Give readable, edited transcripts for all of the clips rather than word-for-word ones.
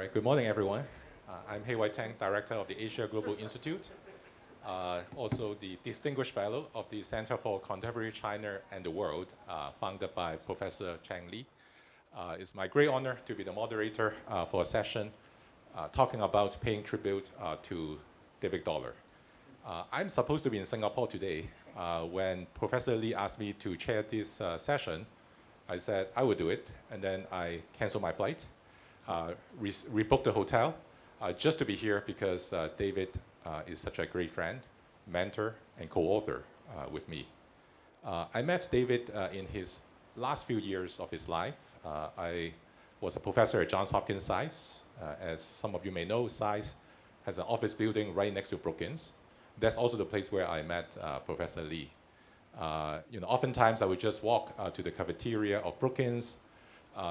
right, good morning, everyone. I'm Hei Wai Tang, Director of the Asia Global Institute, also the Distinguished Fellow of the Center for Contemporary China and the World, founded by Professor Chang Li. It's my great honor to be the moderator for a session talking about paying tribute to David Dollar. I'm supposed to be in Singapore today. When Professor Li asked me to chair this session, I said I would do it, and then I canceled my flight. Rebooked the hotel just to be here because David is such a great friend, mentor, and co-author with me. I met David in his last few years of his life. I was a professor at Johns Hopkins SAIS. As some of you may know, SAIS has an office building right next to Brookings. That's also the place where I met Professor Li. Oftentimes I would just walk to the cafeteria of Brookings,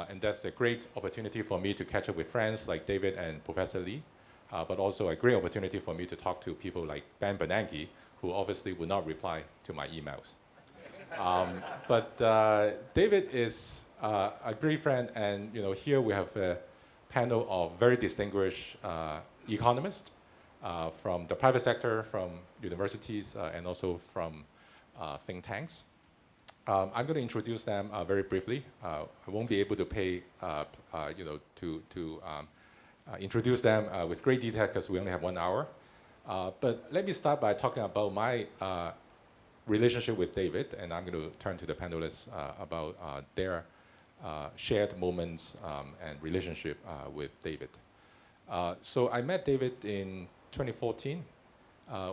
and that's a great opportunity for me to catch up with friends like David and Professor Li, but also a great opportunity for me to talk to people like Ben Bernanke, who obviously would not reply to my emails. But David is a great friend, and here we have a panel of very distinguished economists from the private sector, from universities, and also from think tanks. I'm going to introduce them very briefly. I won't be able to pay, introduce them with great detail because we only have 1 hour. But let me start by talking about my relationship with David, and I'm going to turn to the panelists about their shared moments and relationship with David. So I met David in 2014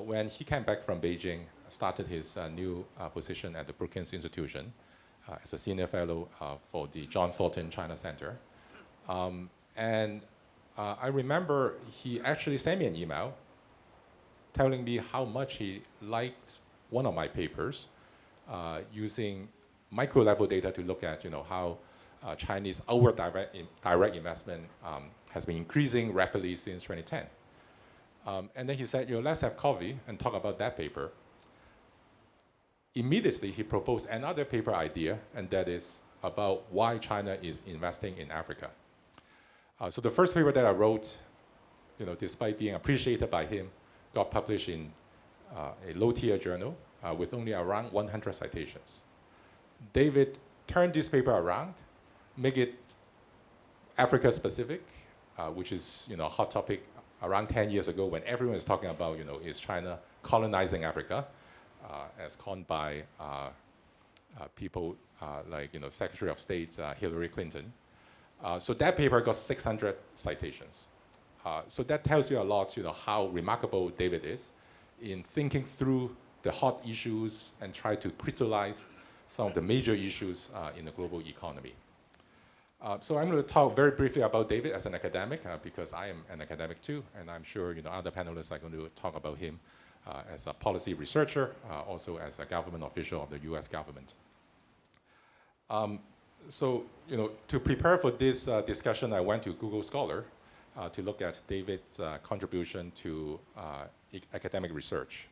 when he came back from Beijing, started his new position at the Brookings Institution as a senior fellow for the John Thornton China Center. I remember he actually sent me an email telling me how much he liked one of my papers using micro-level data to look at how Chinese outward direct investment has been increasing rapidly since 2010. And then he said, let's have coffee and talk about that paper. Immediately, he proposed another paper idea, and that is about why China is investing in Africa. So the first paper that I wrote, despite being appreciated by him, got published in a low-tier journal with only around 100 citations. David turned this paper around, make it Africa-specific, which is a hot topic around 10 years ago when everyone is talking about, is China colonizing Africa, as coined by people like, Secretary of State Hillary Clinton. So that paper got 600 citations. So that tells you a lot, how remarkable David is in thinking through the hot issues and try to crystallize some of the major issues in the global economy. So I'm going to talk very briefly about David as an academic because I am an academic too, and I'm sure other panelists are going to talk about him as a policy researcher, also as a government official of the US government. So to prepare for this discussion, I went to Google Scholar to look at David's contribution to academic research.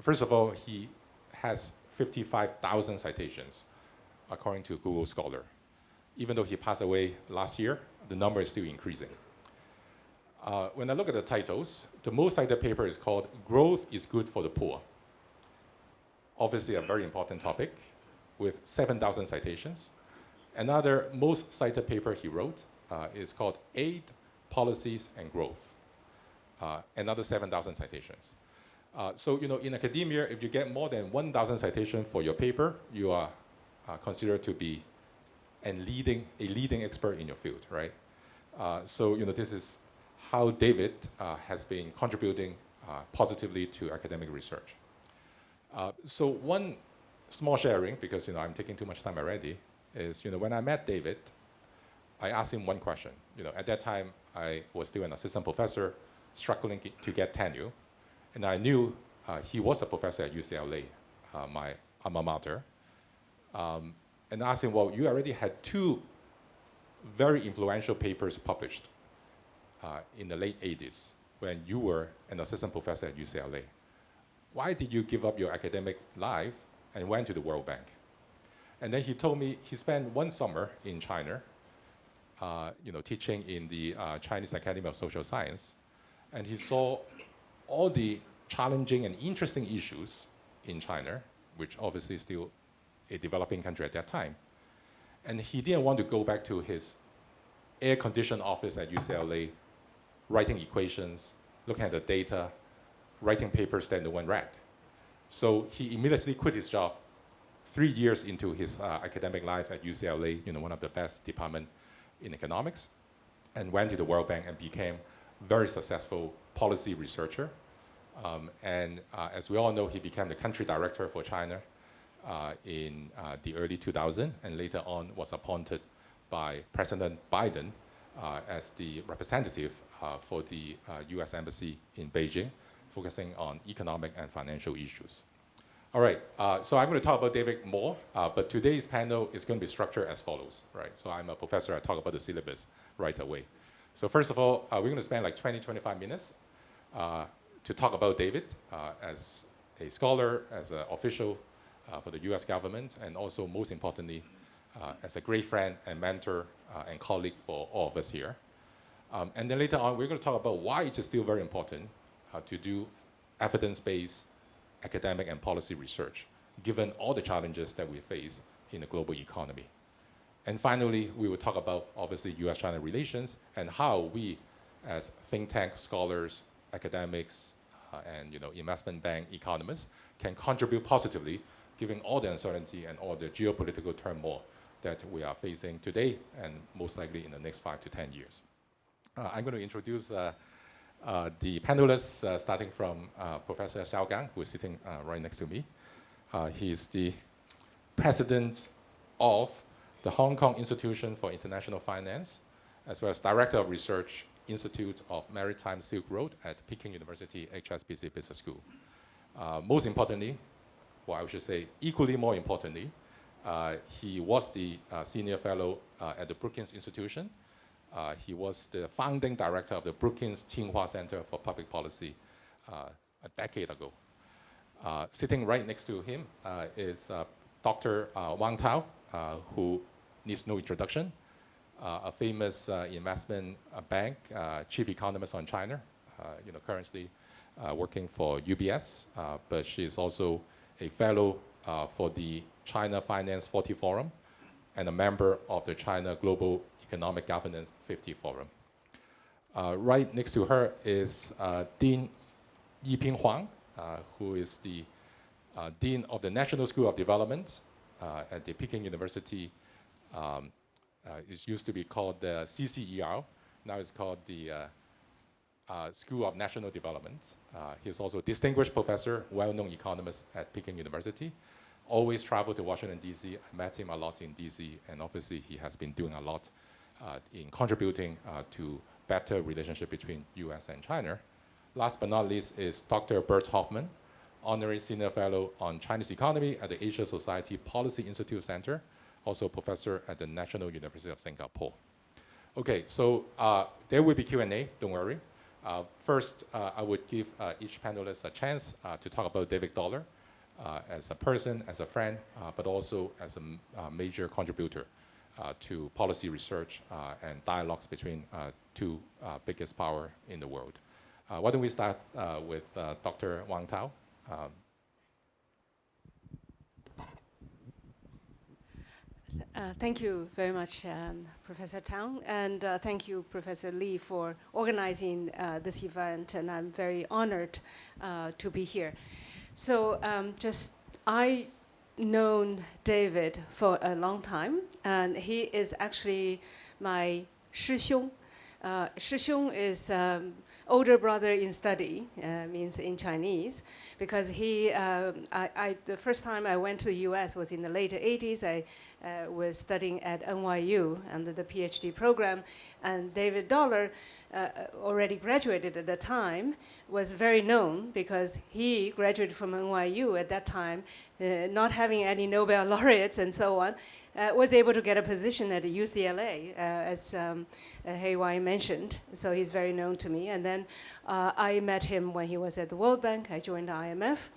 First of all, he has 55,000 citations, according to Google Scholar. Even though he passed away last year, the number is still increasing. When I look at the titles, the most cited paper is called Growth is Good for the Poor. Obviously a very important topic with 7,000 citations. Another most cited paper he wrote is called Aid, Policies, and Growth. Another 7,000 citations. So in academia, if you get more than 1,000 citations for your paper, you are considered to be a leading expert in your field, right? So this is how David has been contributing positively to academic research. So one small sharing, because I'm taking too much time already, is when I met David, I asked him one question. At that time, I was still an assistant professor, struggling to get tenure, and I knew he was a professor at UCLA, my alma mater. And I asked him, well, you already had 2 very influential papers published in the late 80s when you were an assistant professor at UCLA. Why did you give up your academic life and went to the World Bank? And then he told me he spent one summer in China teaching in the Chinese Academy of Social Science, and he saw all the challenging and interesting issues in China, which obviously is still a developing country at that time. And he didn't want to go back to his air-conditioned office at UCLA, writing equations, looking at the data, writing papers that no one read. So he immediately quit his job 3 years into his academic life at UCLA, one of the best departments in economics, and went to the World Bank and became a very successful policy researcher. As we all know, he became the country director for China in the early 2000s, and later on was appointed by President Biden as the representative for the US Embassy in Beijing, focusing on economic and financial issues. All right, so I'm going to talk about David more, but today's panel is going to be structured as follows, right? So I'm a professor, I talk about the syllabus right away. So first of all, we're going to spend like 20, 25 minutes to talk about David as a scholar, as an official for the US government, and also most importantly, as a great friend and mentor and colleague for all of us here. And then later on, we're going to talk about why it is still very important to do evidence-based academic and policy research, given all the challenges that we face in the global economy. And finally, we will talk about, obviously, US-China relations and how we, as think tank scholars, academics, and investment bank economists, can contribute positively, given all the uncertainty and all the geopolitical turmoil that we are facing today and most likely in the next 5 to 10 years. I'm going to introduce the panelists, starting from Professor Xiao Gang, who is sitting right next to me. He's the president of the Hong Kong Institution for International Finance, as well as director of research, Institute of Maritime Silk Road at Peking University HSBC Business School. Most importantly, well, I should say equally more importantly, he was the senior fellow at the Brookings Institution. He was the founding director of the Brookings Tsinghua Center for Public Policy a decade ago. Sitting right next to him is Dr. Wang Tao, who needs no introduction, a famous investment bank chief economist on China, currently working for UBS, but she is also a fellow for the China Finance 40 Forum and a member of the China Global Economic Governance 50 Forum. Right next to her is Dean Yiping Huang, who is the Dean of the National School of Development at the Peking University. It used to be called the CCER. Now it's called the School of National Development. He's also a distinguished professor, well-known economist at Peking University. Always traveled to Washington, D.C. I met him a lot in D.C., and obviously he has been doing a lot in contributing to better relationship between U.S. and China. Last but not least is Dr. Bert Hoffman, Honorary Senior Fellow on Chinese Economy at the Asia Society Policy Institute Center, also professor at the National University of Singapore. Okay, so there will be Q&A, don't worry. First, I would give each panelist a chance to talk about David Dollar as a person, as a friend, but also as a major contributor to policy research and dialogues between two biggest power in the world. Why don't we start with Dr. Wang Tao? Thank you very much, Professor Tang, and thank you, Professor Lee, for organizing this event, and I'm very honored to be here. So I known David for a long time, and he is actually my 师兄. 师兄 is older brother in study, means in Chinese, because the first time I went to the US was in the late 80s. I was studying at NYU under the PhD program, and David Dollar, already graduated at the time, was very known because he graduated from NYU at that time, not having any Nobel laureates and so on, was able to get a position at UCLA, as Hei Wai mentioned. So he's very known to me. And then I met him when he was at the World Bank. I joined the IMF.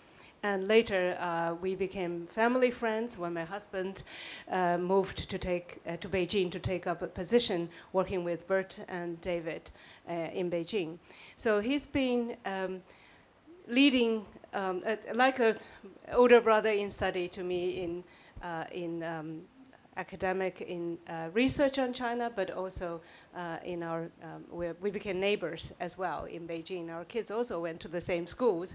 And later, we became family friends when my husband moved to Beijing to take up a position working with Bert and David in Beijing. So he's been leading, like an older brother in study to me in academic, in research on China, but also in our, we became neighbors as well in Beijing. Our kids also went to the same schools,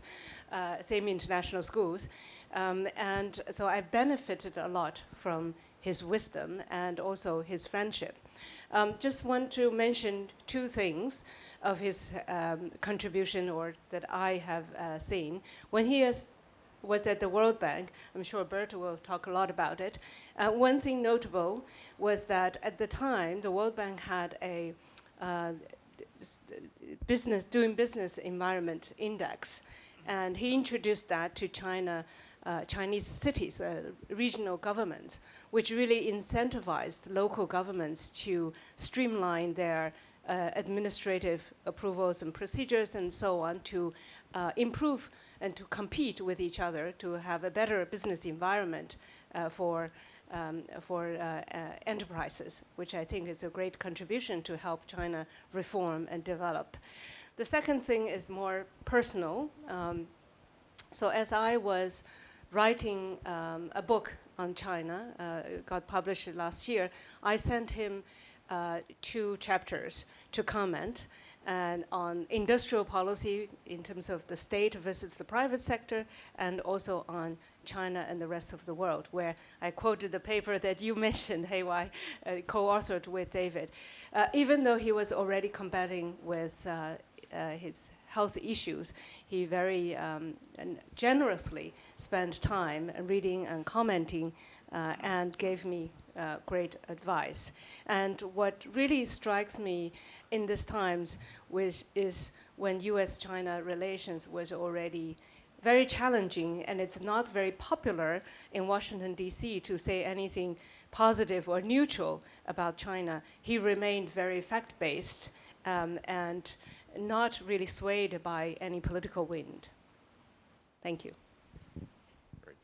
same international schools. And so I benefited a lot from his wisdom and also his friendship. Just want to mention two things of his contribution or that I have seen. When he was at the World Bank, I'm sure Bert will talk a lot about it. One thing notable was that at the time, the World Bank had a doing business environment index, and he introduced that to Chinese cities, regional governments, which really incentivized local governments to streamline their administrative approvals and procedures and so on to improve and to compete with each other to have a better business environment for enterprises, which I think is a great contribution to help China reform and develop. The second thing is more personal. So as I was writing a book on China, it got published last year, I sent him 2 chapters to comment and on industrial policy in terms of the state versus the private sector, and also on China and the rest of the world, where I quoted the paper that you mentioned, Hei-Wei, co-authored with David. Even though he was already combating with his health issues, he very generously spent time reading and commenting and gave me great advice. And what really strikes me in these times is when US-China relations was already very challenging, and it's not very popular in Washington, D.C. to say anything positive or neutral about China. He remained very fact-based and not really swayed by any political wind. Thank you. Great.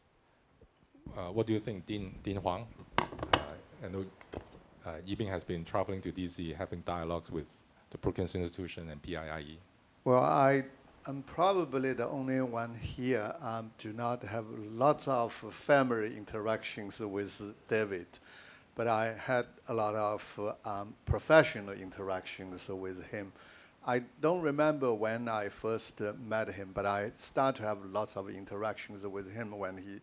What do you think, Dean Huang? I know Yibing has been traveling to DC, having dialogues with the Brookings Institution and PIIE. Well, I am probably the only one here do not have lots of family interactions with David, but I had a lot of professional interactions with him. I don't remember when I first met him, but I started to have lots of interactions with him when he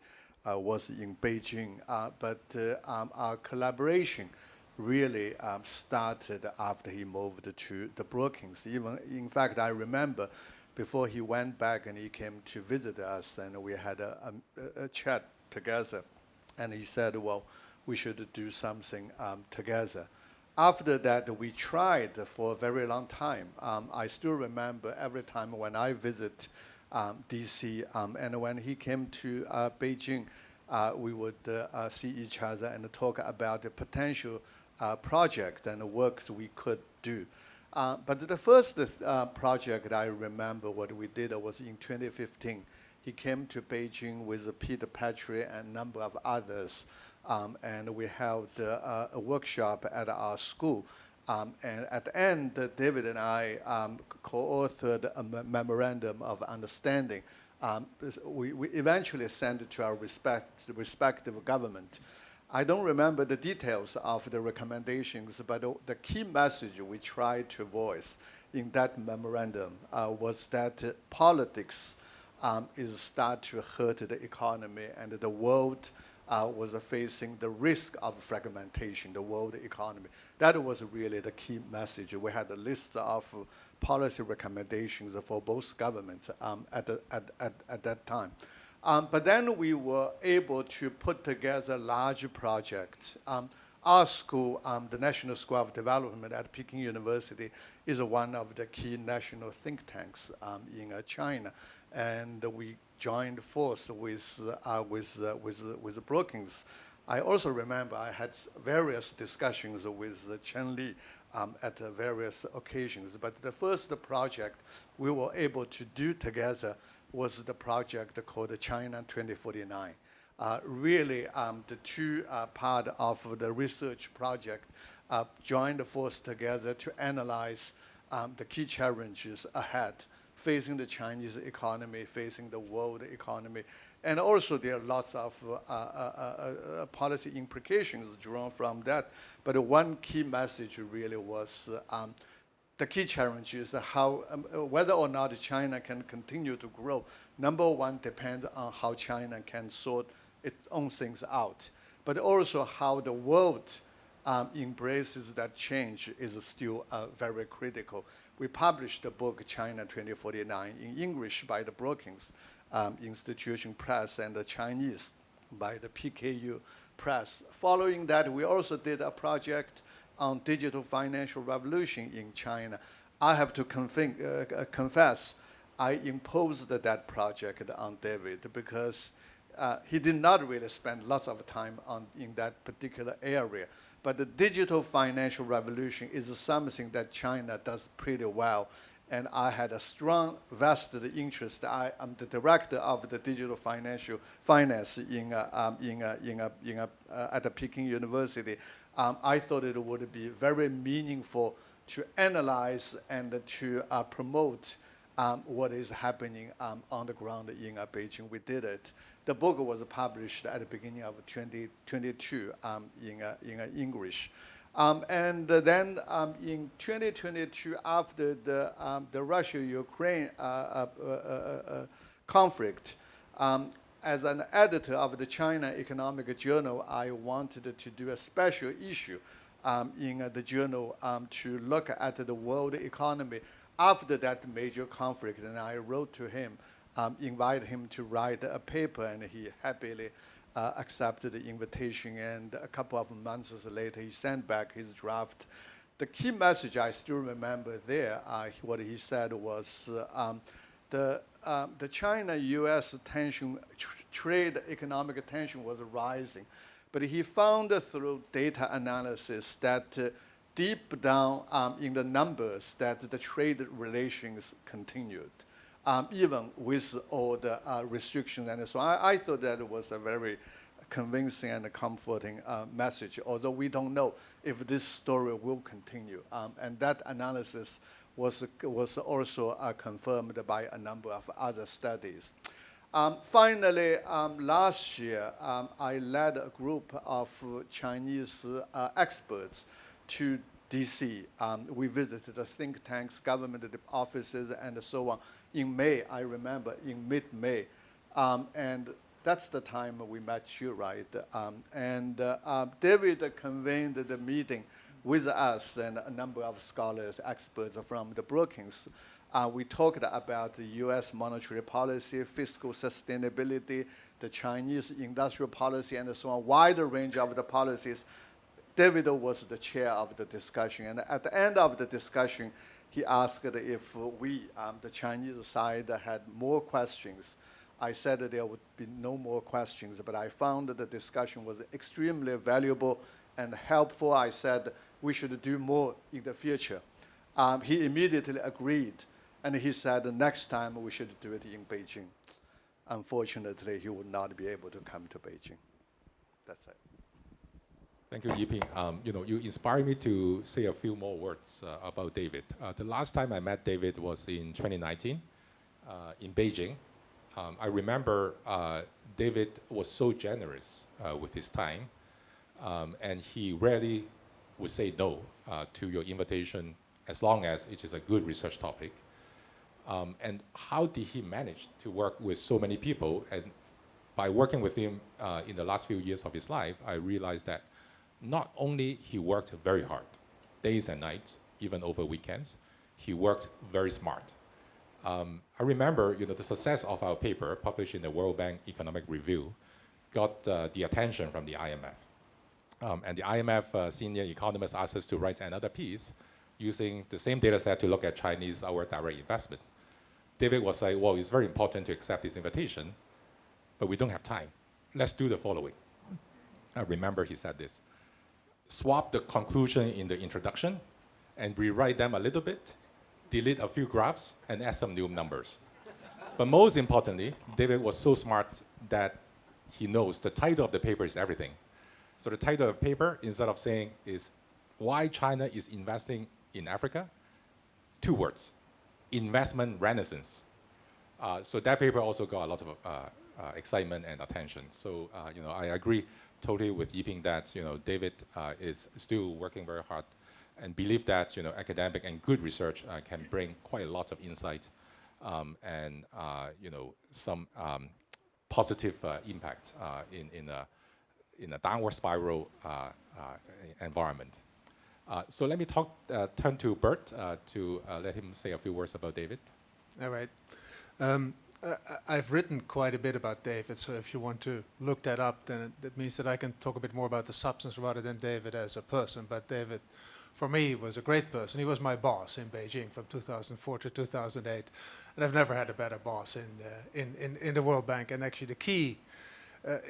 was in Beijing. But our collaboration really started after he moved to the Brookings. In fact, I remember before he went back and he came to visit us, and we had a chat together. And he said, well, we should do something together. After that, we tried for a very long time. I still remember every time when I visit DC, and when he came to Beijing, we would see each other and talk about the potential project and the works we could do. But the first project I remember what we did was in 2015. He came to Beijing with Peter Petrie and a number of others, and we held a workshop at our school. And at the end, David and I co-authored a memorandum of understanding. We eventually sent it to our respective government. I don't remember the details of the recommendations, but the key message we tried to voice in that memorandum was that politics is start to hurt the economy, and the world was facing the risk of fragmentation, the world economy. That was really the key message. We had a list of policy recommendations for both governments at that time. But then we were able to put together large projects. Our school, the National School of Development at Peking University, is one of the key national think tanks in China. And we joined force with Brookings I also remember I had various discussions with Chen Li at various occasions. But the first project we were able to do together was the project called China 2049. Really, the two part of the research project joined force together to analyze the key challenges ahead facing the Chinese economy, facing the world economy. And also there are lots of policy implications drawn from that. But one key message really was the key challenge is how, whether or not China can continue to grow. Number one depends on how China can sort its own things out. But also how the world embraces that change is still very critical. We published the book China 2049 in English by the Brookings Institution Press and the Chinese by the PKU Press. Following that, we also did a project on digital financial revolution in China. I have to confess, I imposed that project on David because he did not really spend lots of time in that particular area. But the digital financial revolution is something that China does pretty well. And I had a strong vested interest. I am the director of the digital financial finance at the Peking University. I thought it would be very meaningful to analyze and to promote what is happening on the ground in Beijing. We did it. The book was published at the beginning of 2022 in English. And then in 2022, after the Russia-Ukraine conflict, as an editor of the China Economic Journal, I wanted to do a special issue in the journal to look at the world economy after that major conflict. And I wrote to him, invited him to write a paper, and he happily accepted the invitation, and a couple of months later, he sent back his draft. The key message I still remember there, what he said was the China-U.S. tension, trade economic tension was rising, but he found through data analysis that deep down in the numbers that the trade relations continued. Even with all the restrictions and so on. I thought that it was a very convincing and comforting message, although we don't know if this story will continue. And that analysis was also confirmed by a number of other studies. Finally, last year, I led a group of Chinese experts to DC. We visited the think tanks, government offices, and so on. In May, I remember, in mid-May. And that's the time we met you, right? David convened the meeting with us and a number of scholars, experts from the Brookings. We talked about the US monetary policy, fiscal sustainability, the Chinese industrial policy, and so on, a wider range of the policies. David was the chair of the discussion, and at the end of the discussion, he asked if we, the Chinese side, had more questions. I said that there would be no more questions, but I found that the discussion was extremely valuable and helpful. I said we should do more in the future. He immediately agreed, and he said the next time we should do it in Beijing. Unfortunately, he would not be able to come to Beijing. That's it. Thank you, Yiping. You inspired me to say a few more words about David. The last time I met David was in 2019 in Beijing. I remember David was so generous with his time, and he rarely would say no to your invitation as long as it is a good research topic. And how did he manage to work with so many people? And by working with him in the last few years of his life, I realized that not only he worked very hard, days and nights, even over weekends, he worked very smart. I remember, the success of our paper published in the World Bank Economic Review got the attention from the IMF. And the IMF senior economist asked us to write another piece using the same data set to look at Chinese our direct investment. David was like, well, it's very important to accept this invitation, but we don't have time. Let's do the following. I remember he said this. Swap the conclusion in the introduction and rewrite them a little bit, delete a few graphs, and add some new numbers. But most importantly, David was so smart that he knows the title of the paper is everything. So the title of the paper, instead of saying is why China is investing in Africa, 2 words, investment renaissance. So that paper also got a lot of excitement and attention. So I agree totally with Yiping that David is still working very hard, and believe that academic and good research can bring quite a lot of insight and some positive impact in a downward spiral environment. So let me turn to Bert to let him say a few words about David. All right. I've written quite a bit about David, so if you want to look that up, then that means that I can talk a bit more about the substance rather than David as a person. But David, for me, was a great person. He was my boss in Beijing from 2004 to 2008, and I've never had a better boss in the World Bank. And actually, the key,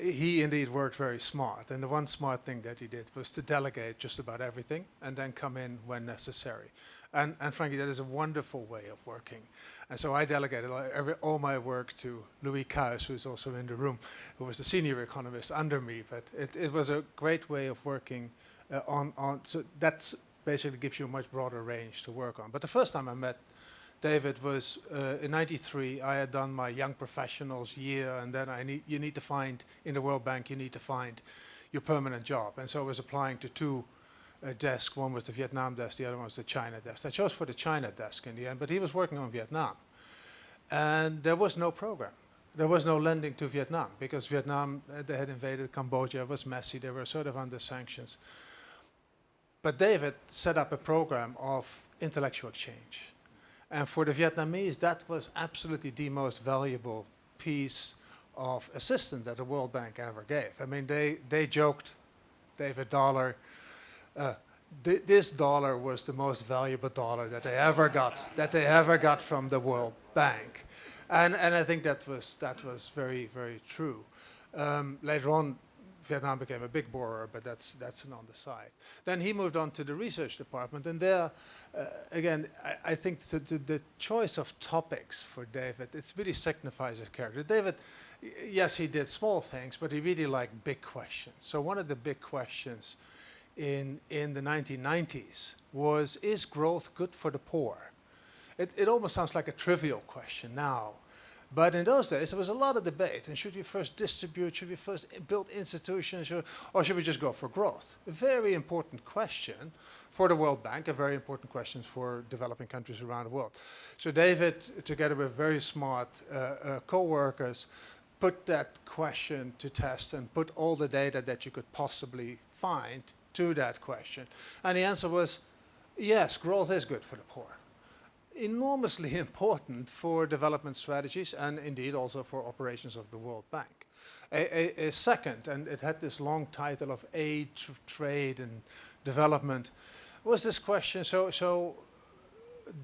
he indeed worked very smart. And the one smart thing that he did was to delegate just about everything and then come in when necessary. And frankly, that is a wonderful way of working. And so I delegated all my work to Louis Kuijs, who's also in the room, who was the senior economist under me. But it was a great way of working so that's basically gives you a much broader range to work on. But the first time I met David was in '93. I had done my young professionals year, and then you need to find, in the World Bank, you need to find your permanent job. And so I was applying to 2 desk. One was the Vietnam desk, the other one was the China desk. I chose for the China desk in the end, but he was working on Vietnam. And there was no program. There was no lending to Vietnam because Vietnam, they had invaded Cambodia, it was messy, they were sort of under sanctions. But David set up a program of intellectual exchange. And for the Vietnamese, that was absolutely the most valuable piece of assistance that the World Bank ever gave. I mean, they joked, David Dollar, this dollar was the most valuable dollar that they ever got from the World Bank, and I think that was very, very true. Later on, Vietnam became a big borrower, but that's on the side. Then he moved on to the research department, and there, again, I think the choice of topics for David, it really signifies his character. David, yes, he did small things, but he really liked big questions. So one of the big questions in the 1990s was, is growth good for the poor? It almost sounds like a trivial question now. But in those days, there was a lot of debate. And should we first distribute? Should we first build institutions? Or should we just go for growth? A very important question for the World Bank, a very important question for developing countries around the world. So David, together with very smart co-workers, put that question to test and put all the data that you could possibly find to that question. And the answer was, yes, growth is good for the poor. Enormously important for development strategies and indeed also for operations of the World Bank. A second, and it had this long title of aid, trade and development, was this question, so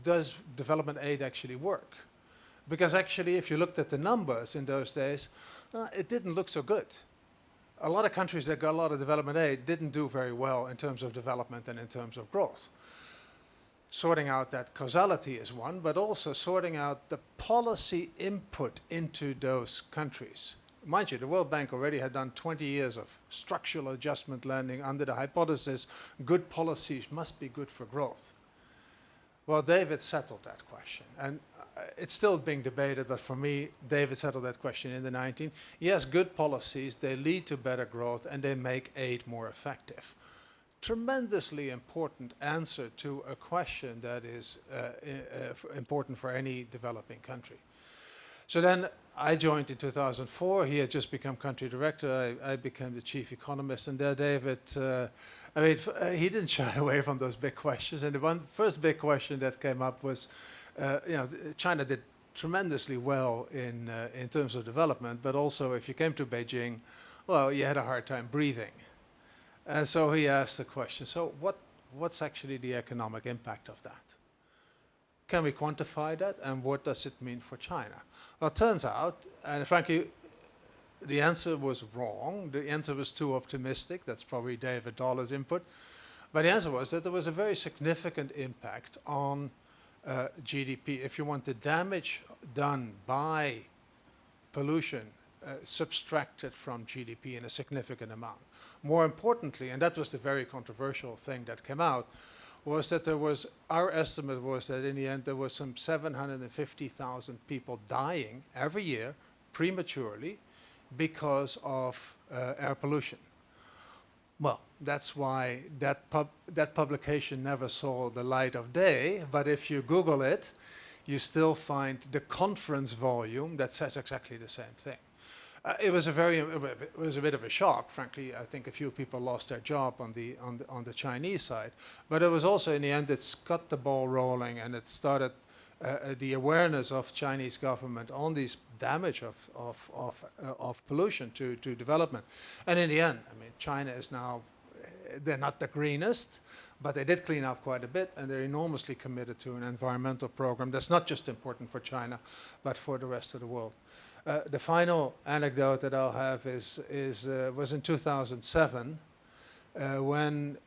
does development aid actually work? Because actually if you looked at the numbers in those days, it didn't look so good. A lot of countries that got a lot of development aid didn't do very well in terms of development and in terms of growth. Sorting out that causality is one, but also sorting out the policy input into those countries. Mind you, the World Bank already had done 20 years of structural adjustment lending under the hypothesis, good policies must be good for growth. Well, David settled that question. And it's still being debated, but for me, David settled that question in the 19. Yes, good policies, they lead to better growth and they make aid more effective. Tremendously important answer to a question that is important for any developing country. So then I joined in 2004. He had just become country director. I became the chief economist. And there David, he didn't shy away from those big questions. And the first big question that came up was, China did tremendously well in terms of development, but also if you came to Beijing, well, you had a hard time breathing. And so he asked the question, so what's actually the economic impact of that? Can we quantify that, and what does it mean for China? Well, it turns out, and frankly, the answer was wrong. The answer was too optimistic. That's probably David Dollar's input. But the answer was that there was a very significant impact on GDP. If you want the damage done by pollution subtracted from GDP in a significant amount. More importantly, and that was the very controversial thing that came out, was that our estimate was that in the end there was some 750,000 people dying every year prematurely because of air pollution. Well, that's why that publication never saw the light of day, but if you Google it, you still find the conference volume that says exactly the same thing. It was a bit of a shock, frankly. I think a few people lost their job on the Chinese side, but it was also in the end it's got the ball rolling, and it started the awareness of Chinese government on these damage of pollution to development. And in the end, I mean, China is now, they're not the greenest, but they did clean up quite a bit, and they're enormously committed to an environmental program that's not just important for China, but for the rest of the world. The final anecdote that I'll have was in 2007, when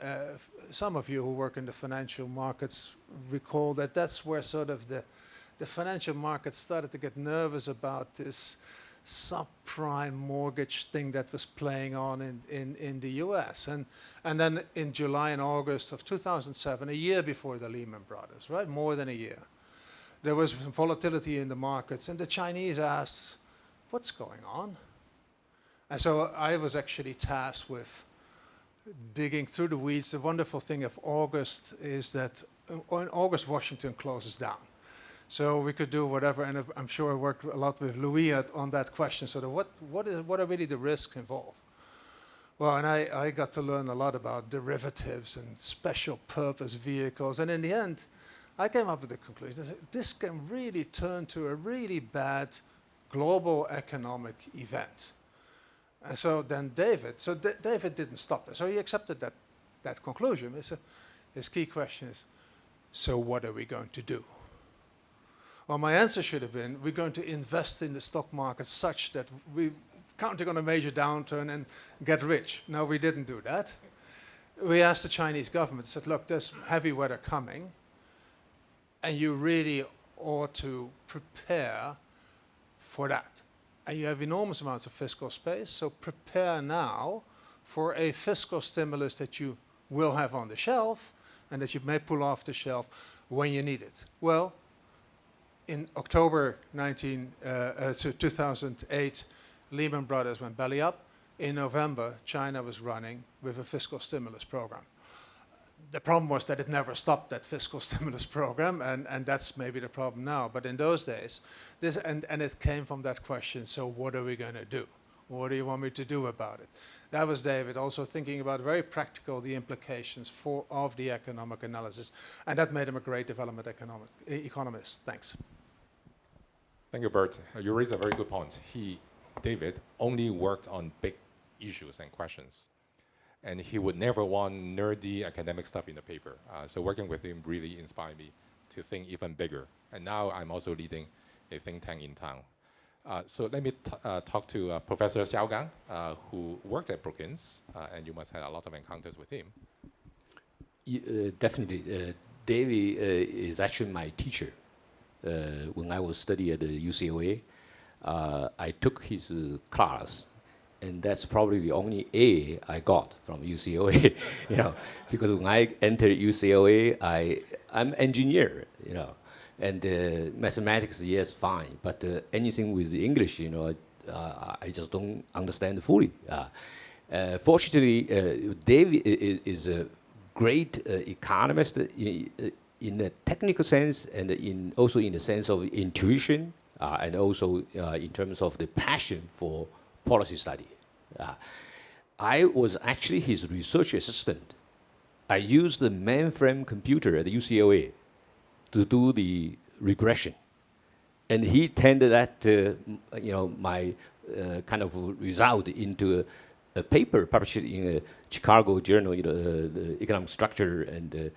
some of you who work in the financial markets recall that that's where sort of the financial markets started to get nervous about this subprime mortgage thing that was playing on in the US. And then in July and August of 2007, a year before the Lehman Brothers, right, more than a year, there was some volatility in the markets, and the Chinese asked, what's going on? And so I was actually tasked with digging through the weeds. The wonderful thing of August is that in August, Washington closes down. So we could do whatever, and I'm sure I worked a lot with Louis on that question, sort of what are really the risks involved? Well, and I got to learn a lot about derivatives and special purpose vehicles, and in the end, I came up with the conclusion that this can really turn to a really bad global economic event. And so then David didn't stop there. So he accepted that conclusion. His key question is, so what are we going to do? Well, my answer should have been, we're going to invest in the stock market such that we're counting on a major downturn and get rich. No, we didn't do that. We asked the Chinese government, said, look, there's heavy weather coming, and you really ought to prepare for that. And you have enormous amounts of fiscal space, so prepare now for a fiscal stimulus that you will have on the shelf and that you may pull off the shelf when you need it. Well, in October 2008, Lehman Brothers went belly up. In November, China was running with a fiscal stimulus program. The problem was that it never stopped that fiscal stimulus program, and that's maybe the problem now. But in those days, and it came from that question, so what are we going to do? What do you want me to do about it? That was David also thinking about very practical the implications of the economic analysis, and that made him a great development economist. Thanks. Thank you, Bert. You raised a very good point. David, only worked on big issues and questions. And he would never want nerdy academic stuff in the paper. So working with him really inspired me to think even bigger. And now I'm also leading a think tank in town. So let me talk to Professor Xiao Gang, who worked at Brookings, and you must have a lot of encounters with him. Definitely. David is actually my teacher. When I was studying at the UCLA, I took his class. And that's probably the only A I got from UCLA, because when I entered UCLA, I'm engineer, and mathematics, yes, fine, but anything with English, I just don't understand fully. Fortunately, David is a great economist in a technical sense, and also in the sense of intuition, and also in terms of the passion for policy study. I was actually his research assistant. I used the mainframe computer at UCLA to do the regression. And he turned that, my kind of result into a paper published in a Chicago journal, the economic structure and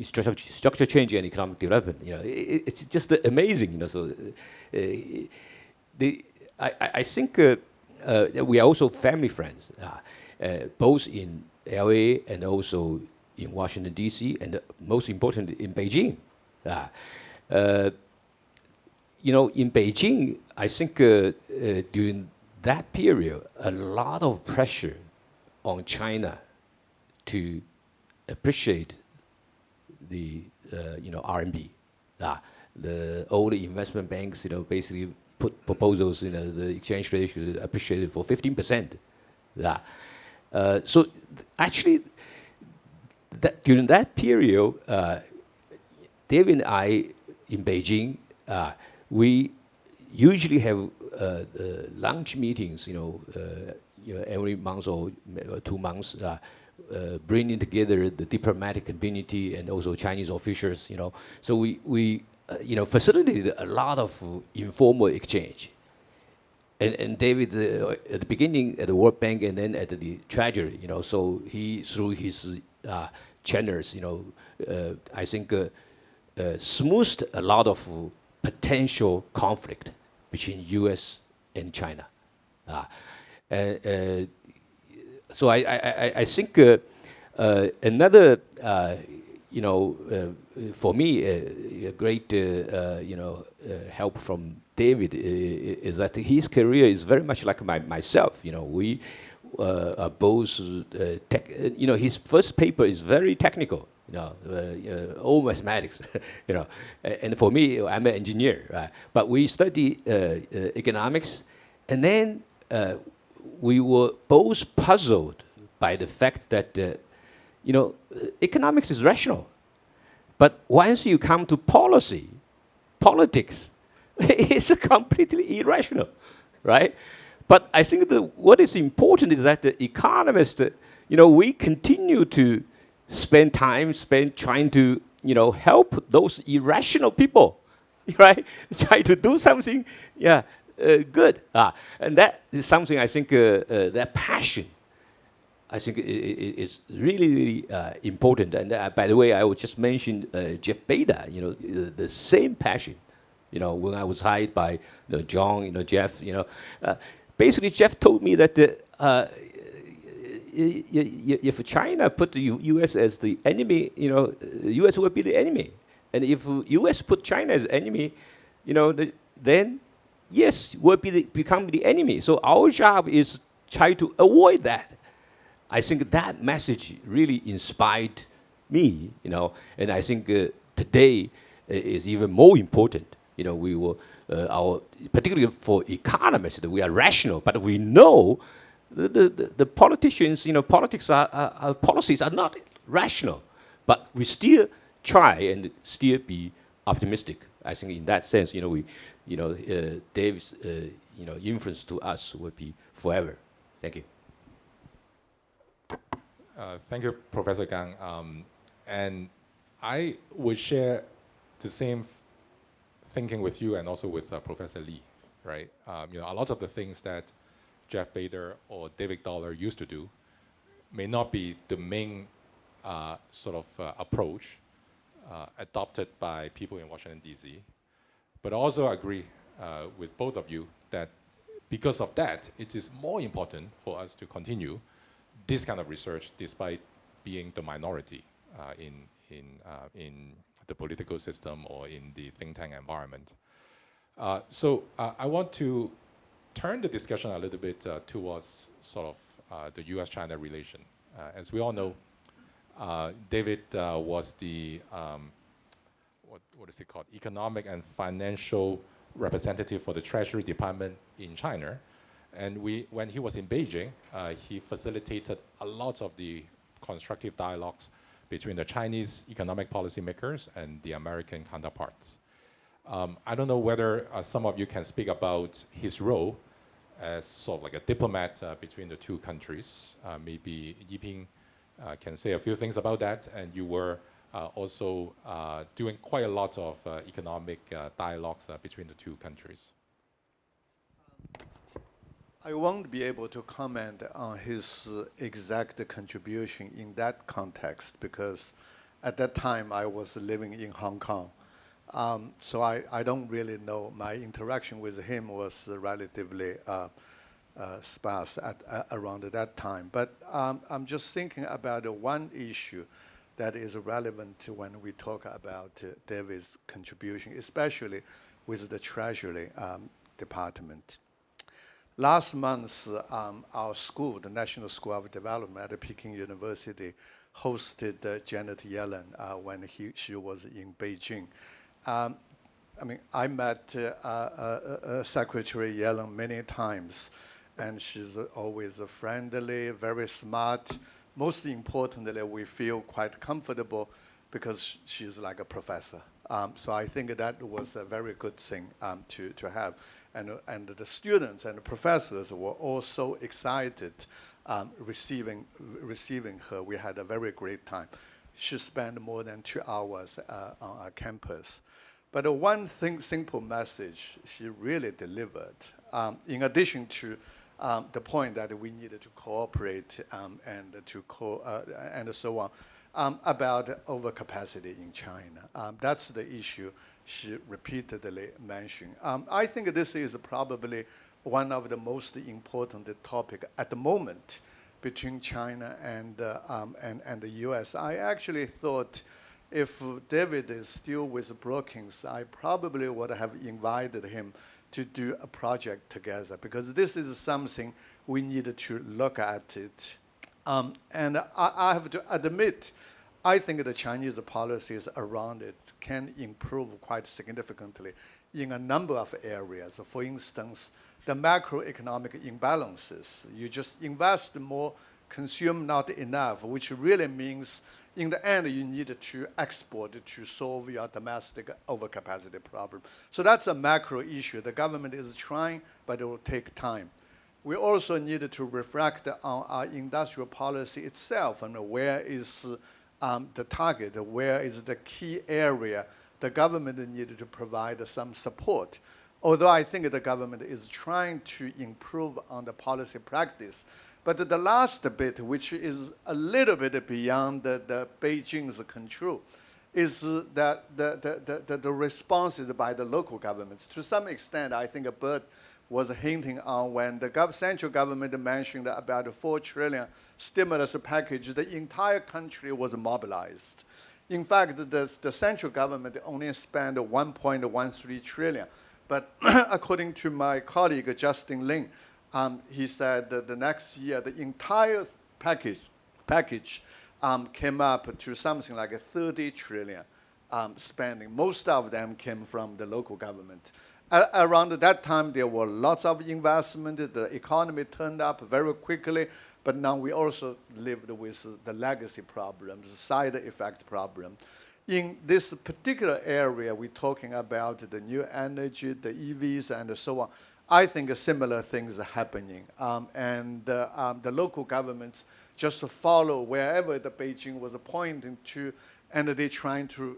structure change and economic development. It's just amazing. So I think we are also family friends, both in LA and also in Washington, D.C., and most importantly, in Beijing. In Beijing, I think during that period, a lot of pressure on China to appreciate the RMB. All the investment banks, basically put proposals, the exchange rate should appreciate it for 15%. So actually, during that period, David and I in Beijing, we usually have lunch meetings, every month or 2 months, bringing together the diplomatic community and also Chinese officials, So we facilitated a lot of informal exchange. And David, at the beginning at the World Bank and then at the Treasury, so he, through his channels, I think smoothed a lot of potential conflict between U.S. and China. So I think another, for me, a great, help from David is that his career is very much like myself. We are both, his first paper is very technical. All mathematics, and for me, I'm an engineer, right? But we study economics, and then we were both puzzled by the fact that, economics is rational, but once you come to politics, it's completely irrational, right? But I think what is important is that the economists, we continue to spend trying to, help those irrational people, right? Try to do something, good. And that is something I think that passion, I think is really, really important. And by the way, I would just mention Jeff Beda, the same passion. When I was hired by John, Jeff, basically Jeff told me that if China put the U.S. as the enemy, the U.S. will be the enemy. And if U.S. put China as enemy, then yes, will become the enemy. So our job is try to avoid that. I think that message really inspired me, and I think today is even more important. We were, particularly for economists, we are rational, but we know the politicians, politics policies are not rational, but we still try and still be optimistic. I think in that sense, Dave's, influence to us will be forever. Thank you. Thank you, Professor Gang. And I would share the same thinking with you and also with Professor Lee, right? A lot of the things that Jeff Bader or David Dollar used to do may not be the main approach adopted by people in Washington, D.C. But I also agree with both of you that because of that, it is more important for us to continue this kind of research despite being the minority in the political system or in the think tank environment. So I want to turn the discussion a little bit towards the U.S.-China relation. As we all know, David was the, what is it called, economic and financial representative for the Treasury Department in China. And when he was in Beijing, he facilitated a lot of the constructive dialogues between the Chinese economic policymakers and the American counterparts. I don't know whether some of you can speak about his role as sort of like a diplomat between the two countries. Maybe Yiping can say a few things about that. And you were also doing quite a lot of economic dialogues between the two countries. I won't be able to comment on his exact contribution in that context because at that time I was living in Hong Kong So I don't really know. My interaction with him was relatively sparse around that time. But I'm just thinking about one issue that is relevant to when we talk about David's contribution, especially with the Treasury Department. Last month, our school, the National School of Development at Peking University, hosted Janet Yellen when she was in Beijing. I mean, I met Secretary Yellen many times, and she's always friendly, very smart. Most importantly, we feel quite comfortable because she's like a professor. So I think that was a very good thing to have. And the students and the professors were all so excited receiving her. We had a very great time. She spent more than 2 hours on our campus. But one simple message she really delivered, in addition to the point that we needed to cooperate and so on, about overcapacity in China. That's the issue she repeatedly mentioned. I think this is probably one of the most important topics at the moment between China and the U.S. I actually thought if David is still with Brookings, I probably would have invited him to do a project together, because this is something we need to look at it. And I have to admit, I think the Chinese policies around it can improve quite significantly in a number of areas. For instance, the macroeconomic imbalances. You just invest more, consume not enough, which really means in the end you need to export to solve your domestic overcapacity problem. So that's a macro issue. The government is trying, but it will take time. We also need to reflect on our industrial policy itself and where is the target, where is the key area the government needed to provide some support. Although I think the government is trying to improve on the policy practice. But the last bit, which is a little bit beyond the Beijing's control, is that the responses by the local governments. To some extent, I think Bert was hinting on when the central government mentioned about a 4 trillion stimulus package, the entire country was mobilized. In fact, the central government only spent 1.13 trillion. But according to my colleague, Justin Lin, he said that the next year, the entire package came up to something like 30 trillion spending. Most of them came from the local government. Around that time, there were lots of investment. The economy turned up very quickly. But now we also lived with the legacy problems, side effect problem. In this particular area, we're talking about the new energy, the EVs, and so on. I think similar things are happening. And the local governments just follow wherever the Beijing was pointing to, and they're trying to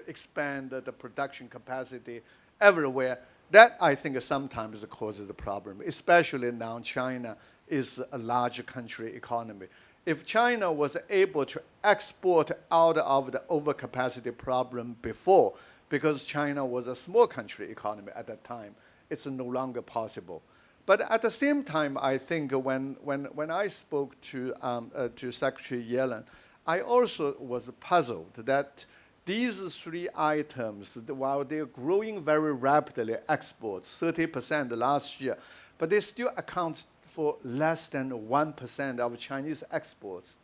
expand the production capacity everywhere. That, I think, sometimes causes the problem, especially now China is a large country economy. If China was able to export out of the overcapacity problem before, because China was a small country economy at that time, it's no longer possible. But at the same time, I think when I spoke to Secretary Yellen, I also was puzzled that these 3 items, while they're growing very rapidly, exports 30% last year, but they still account for less than 1% of Chinese exports.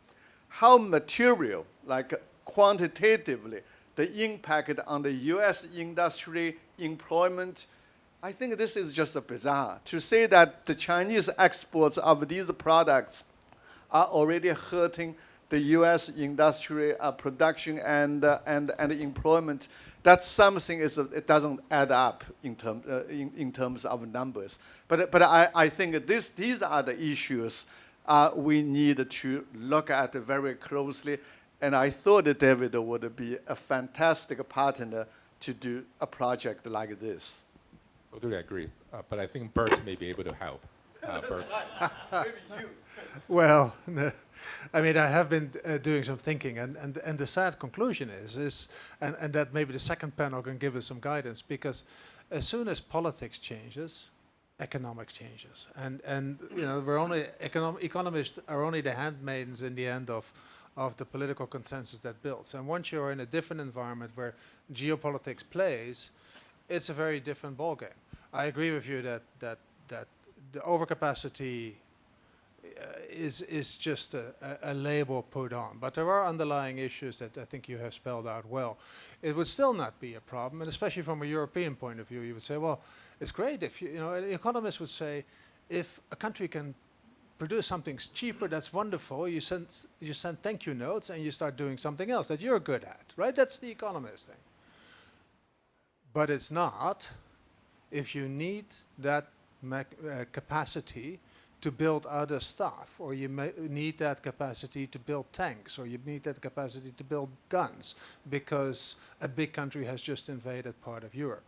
How material, like quantitatively, the impact on the US industry, employment, I think this is just bizarre. To say that the Chinese exports of these products are already hurting the US industry production and employment, that's something it doesn't add up in terms of numbers. But I think these are the issues we need to look at very closely. And I thought that David would be a fantastic partner to do a project like this. Totally agree. But I think Bert may be able to help. Bert. Well, I mean, I have been doing some thinking, and the sad conclusion is and that maybe the second panel can give us some guidance, because as soon as politics changes, economics changes, and you know, we're only economists are only the handmaidens in the end of the political consensus that builds. And once you're in a different environment where geopolitics plays, it's a very different ballgame. I agree with you that the overcapacity is just a label put on, but there are underlying issues that I think you have spelled out well. It would still not be a problem, and especially from a European point of view, you would say, well, it's great if you know, an economist would say, if a country can produce something cheaper, that's wonderful. You send thank you notes and you start doing something else that you're good at, right? That's the economist thing. But it's not if you need that capacity to build other stuff, or you need that capacity to build tanks, or you need that capacity to build guns because a big country has just invaded part of Europe.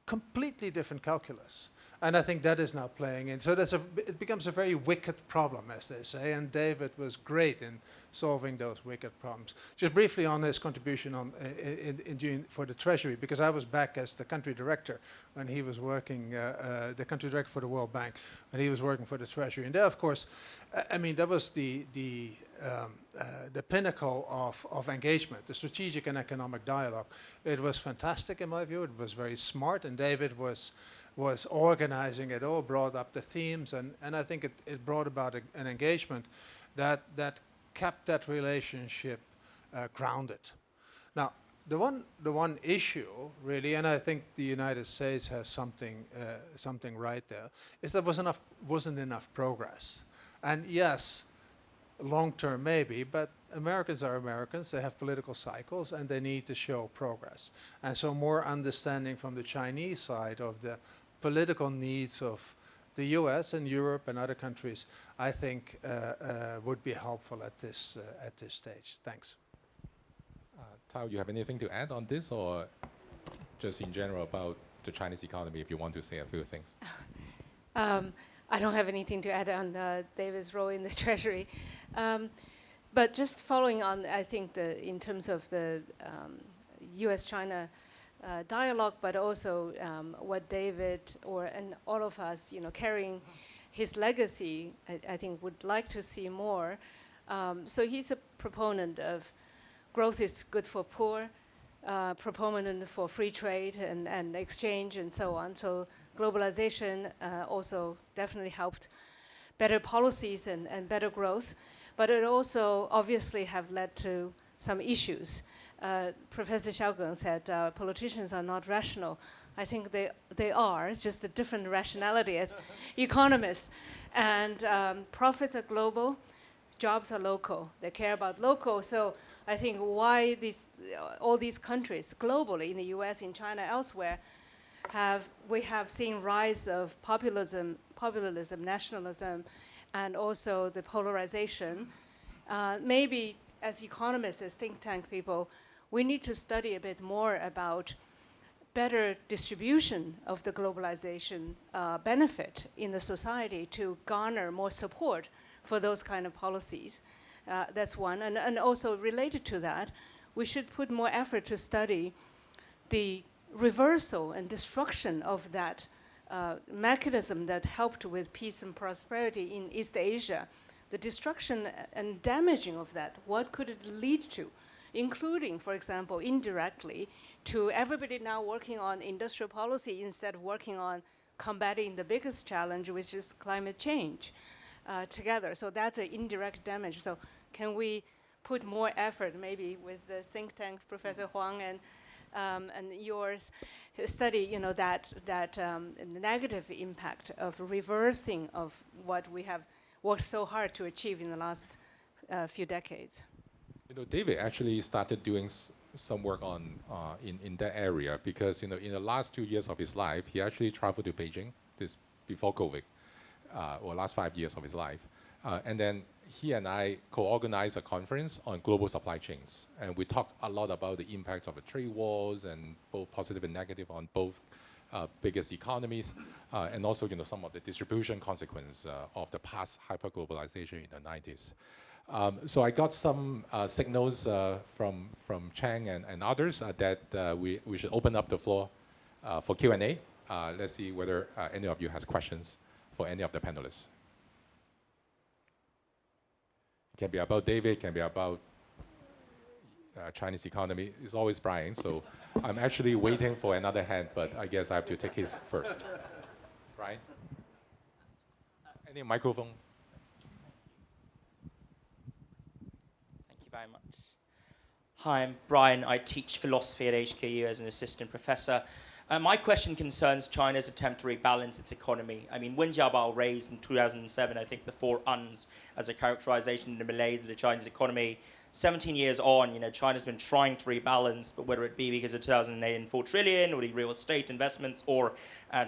Completely different calculus. And I think that is now playing in. So it becomes a very wicked problem, as they say, and David was great in solving those wicked problems. Just briefly on his contribution on for the Treasury, because I was back as the country director when he was working, the country director for the World Bank, when he was working for the Treasury. And there, of course, I mean, that was the pinnacle of engagement, the strategic and economic dialogue. It was fantastic in my view. It was very smart, and David was organizing it all, brought up the themes, and I think it brought about an engagement that kept that relationship grounded. Now, the one issue really, and I think the United States has something right there, is there wasn't enough progress. And yes, long term maybe, but Americans are Americans. They have political cycles, and they need to show progress. And so more understanding from the Chinese side of the political needs of the US and Europe and other countries, I think would be helpful at this stage. Thanks. Tao, you have anything to add on this, or just in general about the Chinese economy, if you want to say a few things? I don't have anything to add on David's role in the Treasury. But just following on, I think in terms of the US-China dialogue, but also what David and all of us, carrying his legacy, I think would like to see more. So he's a proponent of growth is good for poor, proponent for free trade and exchange and so on. So globalization also definitely helped better policies and better growth, but it also obviously have led to some issues. Professor Xiaogeng said politicians are not rational. I think they are. It's just a different rationality as economists. And profits are global, jobs are local. They care about local. So I think why all these countries globally, in the US, in China, elsewhere, we have seen rise of populism, nationalism, and also the polarization. Maybe as economists, as think tank people, we need to study a bit more about better distribution of the globalization benefit in the society to garner more support for those kind of policies. That's one. And also related to that, we should put more effort to study the reversal and destruction of that mechanism that helped with peace and prosperity in East Asia. The destruction and damaging of that, what could it lead to? Including, for example, indirectly, to everybody now working on industrial policy instead of working on combating the biggest challenge, which is climate change, together. So that's an indirect damage. So can we put more effort, maybe with the think tank, Professor Huang and yours, study, that negative impact of reversing of what we have worked so hard to achieve in the last few decades. David actually started doing some work on in that area because in the last 2 years of his life, he actually traveled to Beijing, this before COVID, or last 5 years of his life, and then he and I co-organized a conference on global supply chains, and we talked a lot about the impact of the trade wars and both positive and negative on both biggest economies, and also some of the distribution consequence of the past hyperglobalization in the 90s. So I got some signals from Chang and others that we should open up the floor for Q&A. Let's see whether any of you has questions for any of the panelists. It can be about David, can be about Chinese economy. It's always Brian, so I'm actually waiting for another hand, but I guess I have to take his first. Brian? Any microphone? Thank you very much. Hi, I'm Brian. I teach philosophy at ASHK as an assistant professor. My question concerns China's attempt to rebalance its economy. I mean, Wen Jiabao raised in 2007, I think, the 4 uns as a characterization of the malaise of the Chinese economy. 17 years on, China's been trying to rebalance, but whether it be because of 2008 and 4 trillion, or the real estate investments, or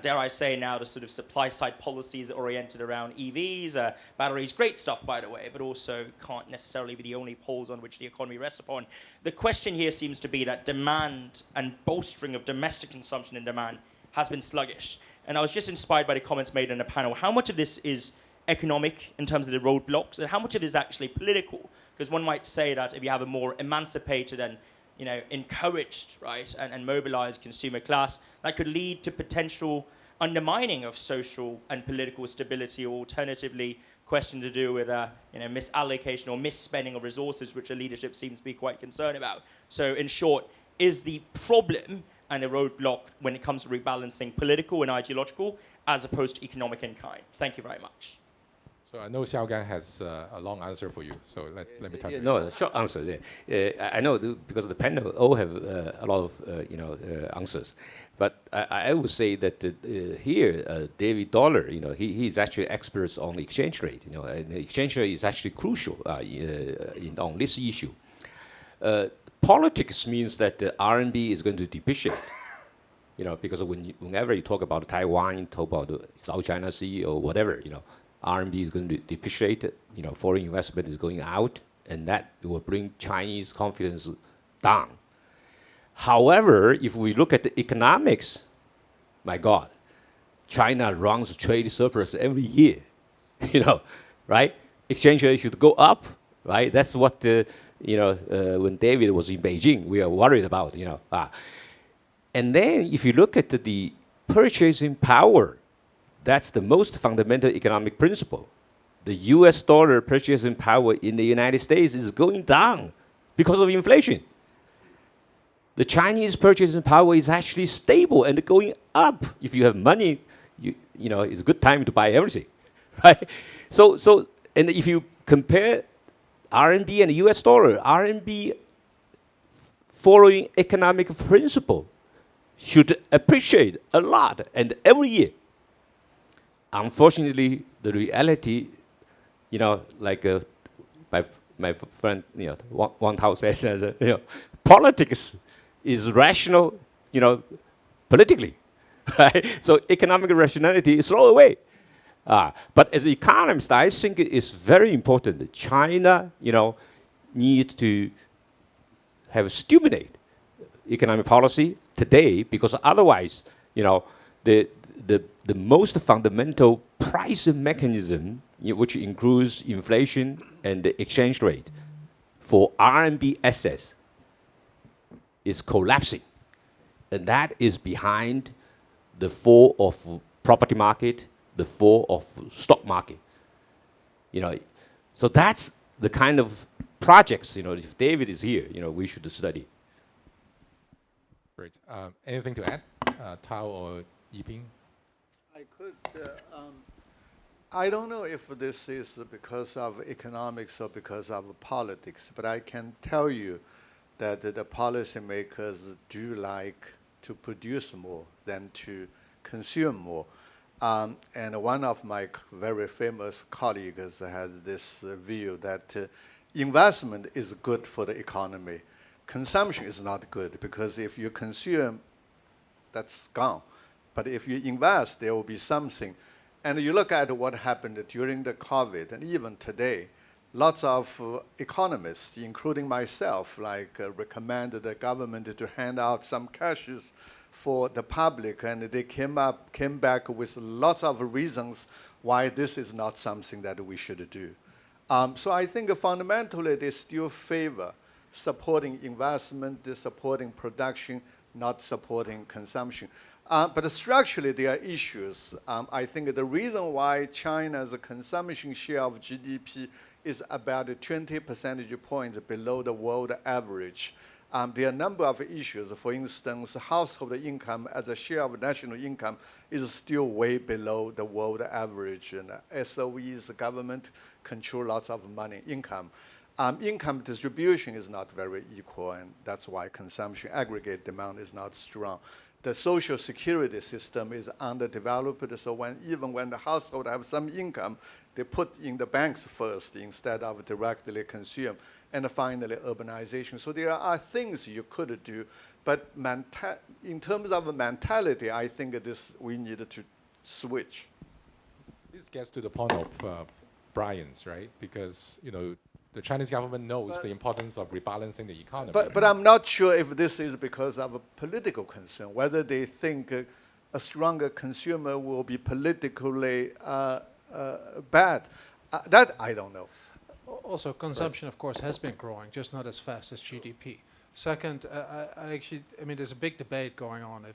dare I say now the sort of supply side policies oriented around EVs, batteries, great stuff by the way, but also can't necessarily be the only poles on which the economy rests upon. The question here seems to be that demand and bolstering of domestic consumption and demand has been sluggish. And I was just inspired by the comments made in the panel. How much of this is economic in terms of the roadblocks, and how much of it is actually political? Because one might say that if you have a more emancipated and encouraged, right, and mobilized consumer class, that could lead to potential undermining of social and political stability, or alternatively, questions to do with misallocation or misspending of resources, which the leadership seems to be quite concerned about. So in short, is the problem and the roadblock when it comes to rebalancing political and ideological as opposed to economic in kind? Thank you very much. So I know Xiaogang has a long answer for you, so let me try. No, short answer. I know because the panel all have a lot of answers, but I would say that here David Dollar, he's actually experts on exchange rate. And the exchange rate is actually crucial on this issue. Politics means that the RMB is going to depreciate. Because whenever you talk about Taiwan, you talk about the South China Sea or whatever, RMB is going to depreciate, foreign investment is going out, and that will bring Chinese confidence down. However, if we look at the economics, my God, China runs trade surplus every year, right? Exchange rate should go up, right? That's what, when David was in Beijing, we are worried about, And then if you look at the purchasing power, that's the most fundamental economic principle. The US dollar purchasing power in the United States is going down because of inflation. The Chinese purchasing power is actually stable and going up. If you have money, it's a good time to buy everything, right? So, and if you compare RMB and the US dollar, RMB following economic principle should appreciate a lot and every year. Unfortunately, the reality, like my friend, Wang Tao says, politics is rational, politically, right? So economic rationality is thrown away. But as an economist, I think it's very important that China, need to have stimulate economic policy today, because otherwise, the most fundamental price mechanism, which includes inflation and the exchange rate for RMB assets, is collapsing. And that is behind the fall of property market, the fall of stock market. So that's the kind of projects, if David is here, we should study. Great. Anything to add, Tao or Yiping? I could. I don't know if this is because of economics or because of politics, but I can tell you that the policymakers do like to produce more than to consume more. And one of my very famous colleagues has this view that investment is good for the economy. Consumption is not good, because if you consume, that's gone. But if you invest, there will be something. And you look at what happened during the COVID, and even today, lots of economists, including myself, recommend the government to hand out some cashes for the public, and they came back with lots of reasons why this is not something that we should do. So I think fundamentally they still favor supporting investment, supporting production, not supporting consumption. But structurally, there are issues. I think the reason why China's consumption share of GDP is about 20 percentage points below the world average. There are a number of issues. For instance, household income as a share of national income is still way below the world average. And SOEs, the government, control lots of money, income. Income distribution is not very equal, and that's why consumption aggregate demand is not strong. The social security system is underdeveloped, so even when the household have some income, they put in the banks first instead of directly consume. And finally, urbanization. So there are things you could do, but in terms of mentality, I think we need to switch. This gets to the point of Brian's, right? Because the Chinese government knows the importance of rebalancing the economy. But I'm not sure if this is because of a political concern, whether they think a stronger consumer will be politically bad. That I don't know. Also, consumption, of course, has been growing, just not as fast as GDP. Second, I mean, there's a big debate going on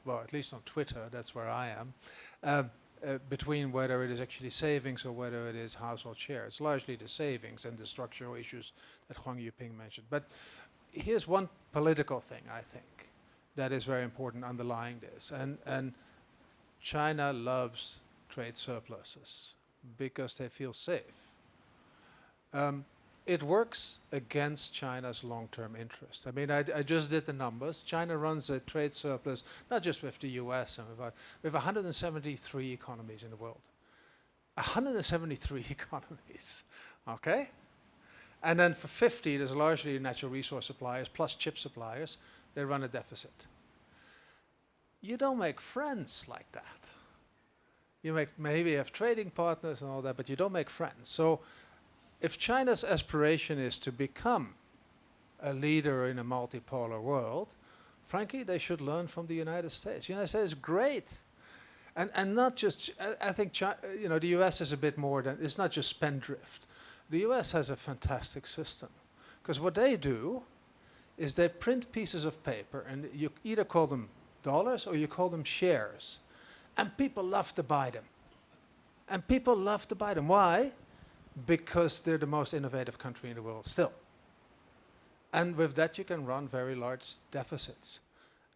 well, at least on Twitter, that's where I am, between whether it is actually savings or whether it is household share. It's largely the savings and the structural issues that Huang Yuping mentioned. But here's one political thing, I think, that is very important underlying this. And China loves trade surpluses because they feel safe. It works against China's long-term interest. I mean, I just did the numbers. China runs a trade surplus, not just with the US. We have 173 economies in the world. 173 economies, okay? And then for 50, there's largely natural resource suppliers plus chip suppliers. They run a deficit. You don't make friends like that. You maybe have trading partners and all that, but you don't make friends. So if China's aspiration is to become a leader in a multipolar world, frankly, they should learn from the United States. The United States is great. And not just, I think, the US is a bit more than, it's not just spendthrift. The US has a fantastic system. Because what they do is they print pieces of paper, and you either call them dollars or you call them shares. And people love to buy them. And people love to buy them. Why? Because they're the most innovative country in the world still. And with that, you can run very large deficits.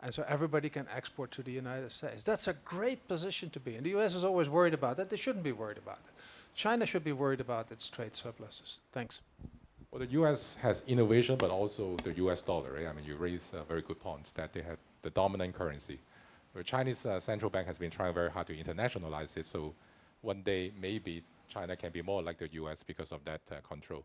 And so everybody can export to the United States. That's a great position to be in. The US is always worried about that. They shouldn't be worried about it. China should be worried about its trade surpluses. Thanks. Well, the US has innovation, but also the US dollar, right? I mean, you raise a very good point that they have the dominant currency. The Chinese central bank has been trying very hard to internationalize it, so one day maybe China can be more like the US because of that control.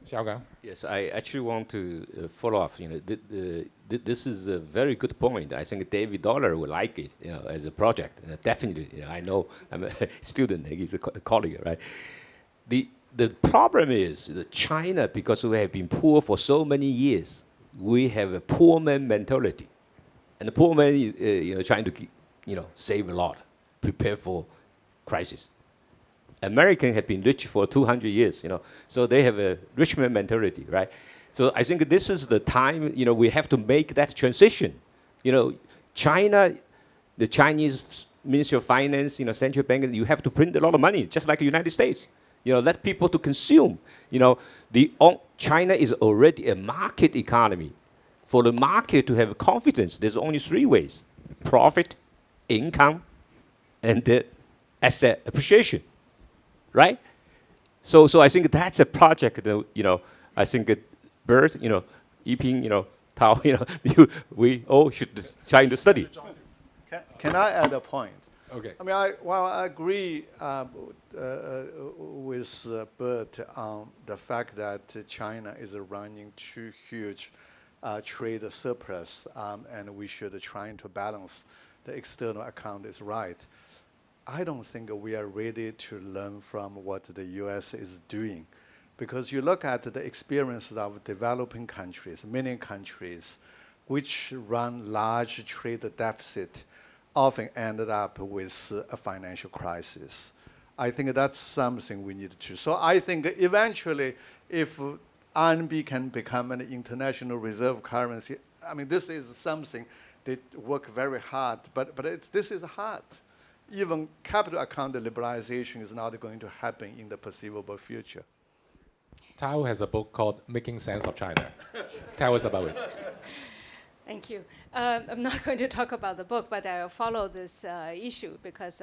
Xiaogang? Yes, I actually want to follow up. This is a very good point. I think David Dollar would like it, as a project. Definitely, I know I'm a student. He's a colleague, right? The problem is that China, because we have been poor for so many years, we have a poor man mentality, and the poor man, trying to, save a lot, prepare for crisis. Americans have been rich for 200 years, so they have a rich man mentality, right? So I think this is the time, we have to make that transition. China, the Chinese Ministry of Finance, central bank, you have to print a lot of money, just like the United States. Let people to consume. China is already a market economy. For the market to have confidence, there's only three ways: profit, income, and asset appreciation. Right? So I think that's a project that, I think Bert, Yiping, Tao, we all should try to study. Can I add a point? Okay. I mean, while I agree with Bert on the fact that China is running too huge trade surplus, and we should try to balance the external account is right. I don't think we are ready to learn from what the US is doing. because you look at the experiences of developing countries, many countries, which run large trade deficit, often ended up with a financial crisis. I think that's something we need to. So I think eventually, if RMB can become an international reserve currency, I mean, this is something they work very hard, but this is hard. Even capital account liberalization is not going to happen in the perceivable future. Tao has a book called Making Sense of China. Tell us about it. Thank you. I'm not going to talk about the book, but I'll follow this issue because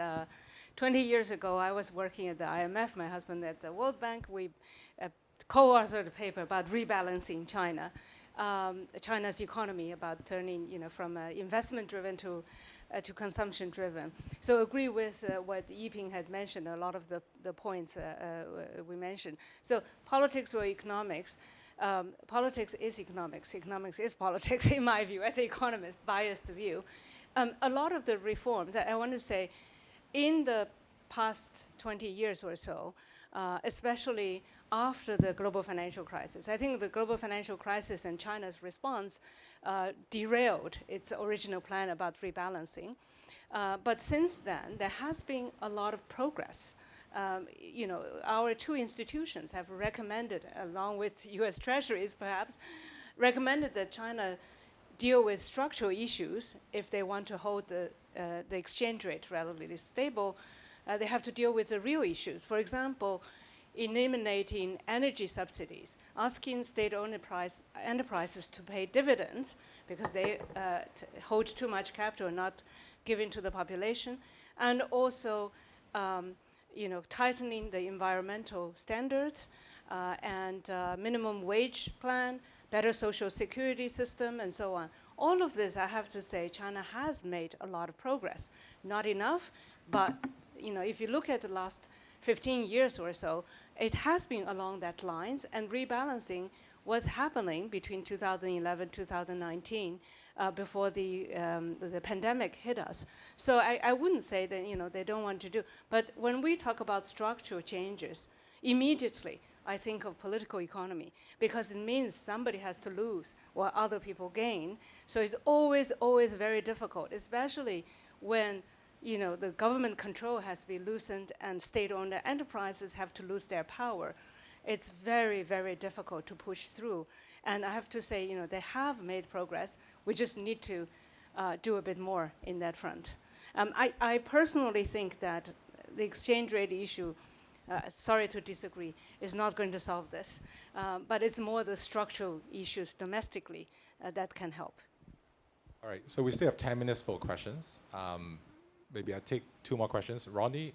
20 years ago, I was working at the IMF, my husband at the World Bank. We co-authored a paper about rebalancing China, China's economy, about turning from investment-driven to consumption-driven. So agree with what Yiping had mentioned, a lot of the points we mentioned. So politics or economics, politics is economics. Economics is politics, in my view, as an economist, biased view. A lot of the reforms, I want to say, in the past 20 years or so, especially after the global financial crisis, I think the global financial crisis and China's response derailed its original plan about rebalancing. But since then, there has been a lot of progress. Our two institutions have recommended, along with US Treasuries perhaps, recommended that China deal with structural issues. If they want to hold the exchange rate relatively stable, they have to deal with the real issues. For example, eliminating energy subsidies, asking state-owned enterprises to pay dividends because they hold too much capital and not giving to the population, and also tightening the environmental standards and minimum wage plan, better social security system, and so on. All of this, I have to say, China has made a lot of progress. Not enough, but if you look at the last 15 years or so, it has been along that lines, and rebalancing was happening between 2011, 2019, before the pandemic hit us. So I wouldn't say that they don't want to do, but when we talk about structural changes, immediately I think of political economy, because it means somebody has to lose while other people gain. So it's always, always very difficult, especially when the government control has to be loosened and state-owned enterprises have to lose their power. It's very, very difficult to push through. And I have to say, they have made progress. We just need to do a bit more in that front. I personally think that the exchange rate issue, sorry to disagree, is not going to solve this. But it's more the structural issues domestically that can help. All right, so we still have 10 minutes for questions. Maybe I take 2 more questions. Ronnie,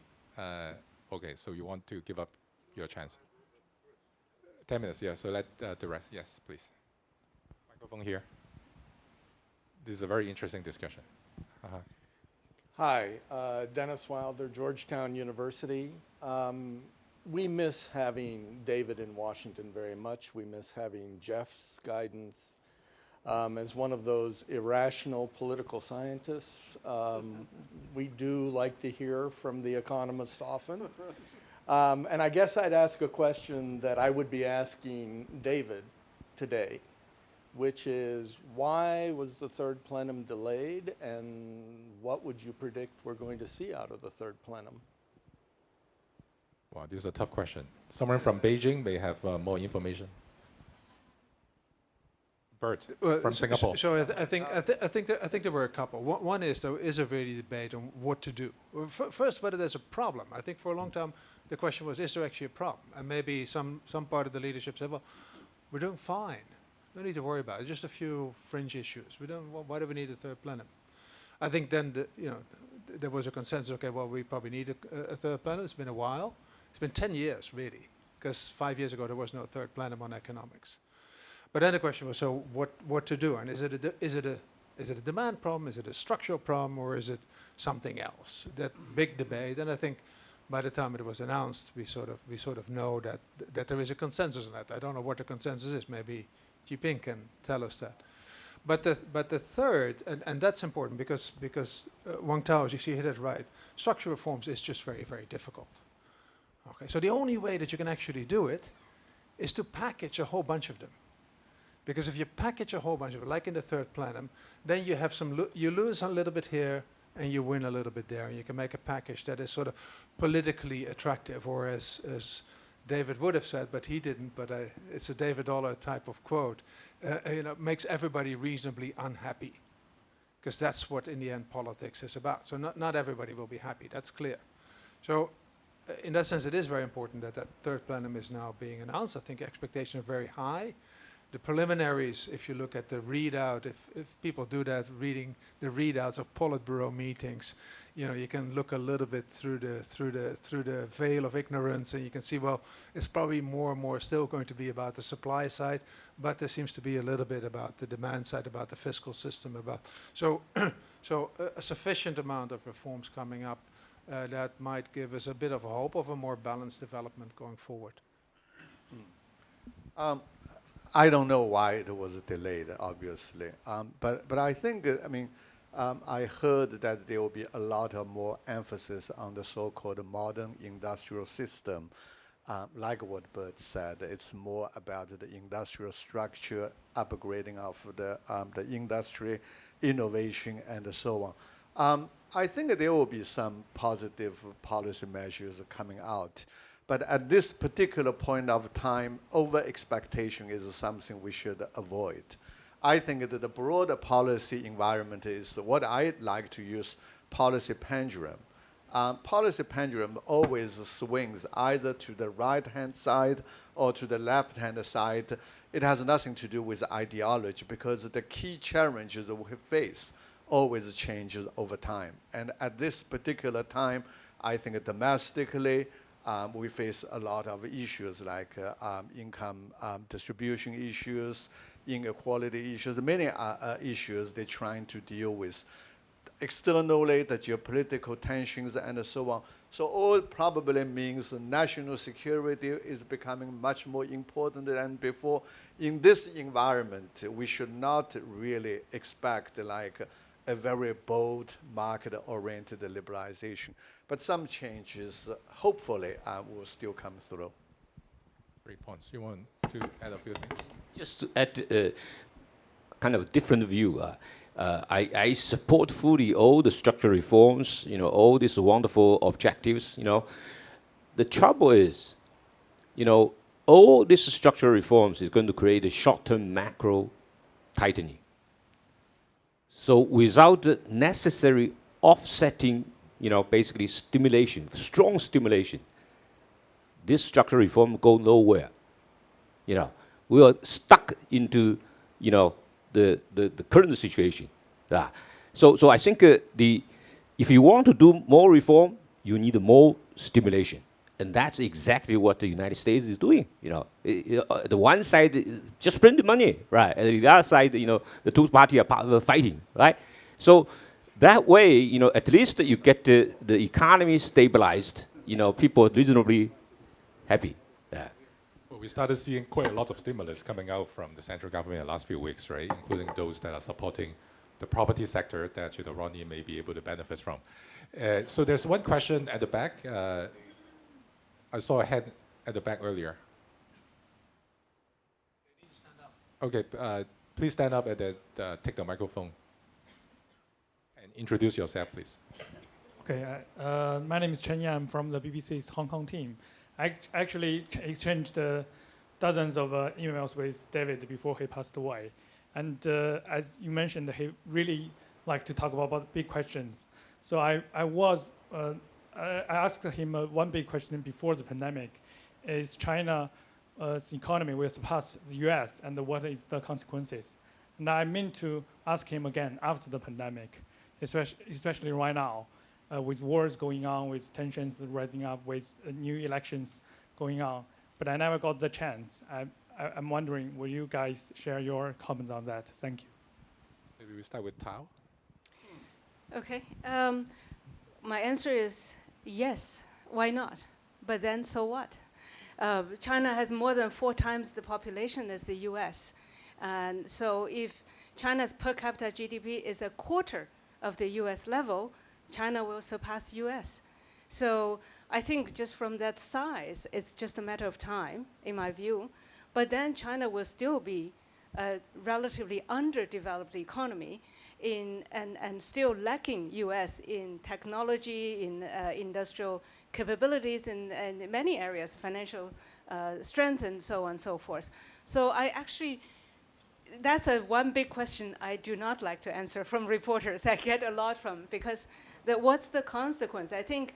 okay, so you want to give up your chance? 10 minutes, yeah, so let the rest, yes, please. Microphone here. This is a very interesting discussion. Hi, Dennis Wilder, Georgetown University. We miss having David in Washington very much. We miss having Jeff's guidance. As one of those irrational political scientists, we do like to hear from the economist often. And I guess I'd ask a question that I would be asking David today, which is, why was the third plenum delayed, and what would you predict we're going to see out of the third plenum? Wow, this is a tough question. Someone from Beijing may have more information. Bert, from Singapore. So I think there were a couple. One is there is a really debate on what to do. First, whether there's a problem. I think for a long time the question was, is there actually a problem? And maybe some part of the leadership said, well, we're doing fine. No need to worry about it. Just a few fringe issues. Why do we need a third plenum? I think then there was a consensus. Okay, well, we probably need a third plenum. It's been a while. It's been 10 years really, because 5 years ago there was no third plenum on economics. But then the question was, so what to do? And is it a demand problem? Is it a structural problem? Or is it something else? That big debate. And I think by the time it was announced, we sort of know that there is a consensus on that. I don't know what the consensus is. Maybe Jiping can tell us that. But the third, and that's important because Wang Tao, as you see, hit it right. Structural reforms is just very, very difficult. Okay, so the only way that you can actually do it is to package a whole bunch of them. Because if you package a whole bunch of it, like in the third plenum, then you have you lose a little bit here and you win a little bit there. And you can make a package that is sort of politically attractive, or as David would have said, but he didn't, but it's a David Dollar type of quote, makes everybody reasonably unhappy. Because that's what, in the end, politics is about. So not everybody will be happy, that's clear. So in that sense, it is very important that that third plenum is now being announced. I think expectations are very high. The preliminaries, if you look at the readout, if people do that, reading the readouts of Politburo meetings, you can look a little bit through the veil of ignorance, and you can see, well, it's probably more and more still going to be about the supply side, but there seems to be a little bit about the demand side, about the fiscal system, so a sufficient amount of reforms coming up that might give us a bit of a hope of a more balanced development going forward. I don't know why it was delayed, obviously, but I think, I heard that there will be a lot of more emphasis on the so-called modern industrial system. Like what Bert said, it's more about the industrial structure, upgrading of the industry, innovation, and so on. I think there will be some positive policy measures coming out. But at this particular point of time, over-expectation is something we should avoid. I think that the broader policy environment is what I like to use, policy pendulum. Policy pendulum always swings either to the right-hand side or to the left-hand side. It has nothing to do with ideology, because the key challenges that we face always changes over time. And at this particular time, I think domestically, we face a lot of issues like income distribution issues, inequality issues, many issues they're trying to deal with. Externally, the geopolitical tensions and so on. So all probably means national security is becoming much more important than before. In this environment, we should not really expect like a very bold market-oriented liberalization. But some changes, hopefully, will still come through. Great points. You want to add a few things? Just to add kind of a different view. I support fully all the structural reforms, all these wonderful objectives, The trouble is, all these structural reforms is going to create a short-term macro tightening. So without the necessary offsetting, basically stimulation, strong stimulation, this structural reform go nowhere. We are stuck into, the current situation. So I think if you want to do more reform, you need more stimulation. And that's exactly what the United States is doing. The one side just print the money, right? And the other side, the two parties are fighting, right? So that way, at least you get the economy stabilized. People are reasonably happy. Well, we started seeing quite a lot of stimulus coming out from the central government in the last few weeks, right? Including those that are supporting the property sector that Ronnie may be able to benefit from. So there's one question at the back. I saw a head at the back earlier. Okay, please stand up and then take the microphone and introduce yourself, please. Okay, my name is Chen Yan. I'm from the BBC's Hong Kong team. I actually exchanged dozens of emails with David before he passed away. And as you mentioned, he really liked to talk about big questions. So I asked him one big question before the pandemic. Is China's economy will surpass the US, and what is the consequences? And I mean to ask him again after the pandemic, especially right now, with wars going on, with tensions rising up, with new elections going on. But I never got the chance. I'm wondering, will you guys share your comments on that? Thank you. Maybe we start with Tao. Okay. My answer is yes. Why not? But then, so what? China has more than 4 times the population as the US. And so if China's per capita GDP is a quarter of the US level, China will surpass the US. So I think just from that size, it's just a matter of time, in my view. but then China will still be a relatively underdeveloped economy and still lacking US in technology, in industrial capabilities in many areas, financial strength and so on and so forth. So that's one big question I do not like to answer from reporters. I get a lot from, because what's the consequence? I think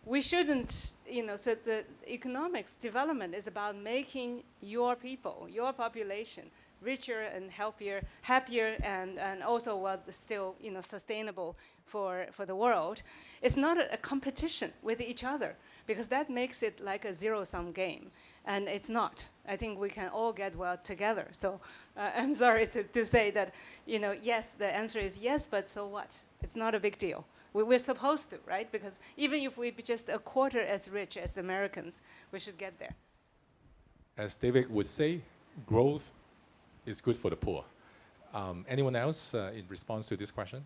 we shouldn't, so the economics development is about making your people, your population, richer and happier, and also still sustainable for the world. It's not a competition with each other, because that makes it like a zero-sum game. And it's not. I think we can all get well together. So I'm sorry to say that, yes, the answer is yes, but so what? It's not a big deal. We're supposed to, right? Because even if we're just a quarter as rich as Americans, we should get there. As David would say, growth is good for the poor. Anyone else in response to this question?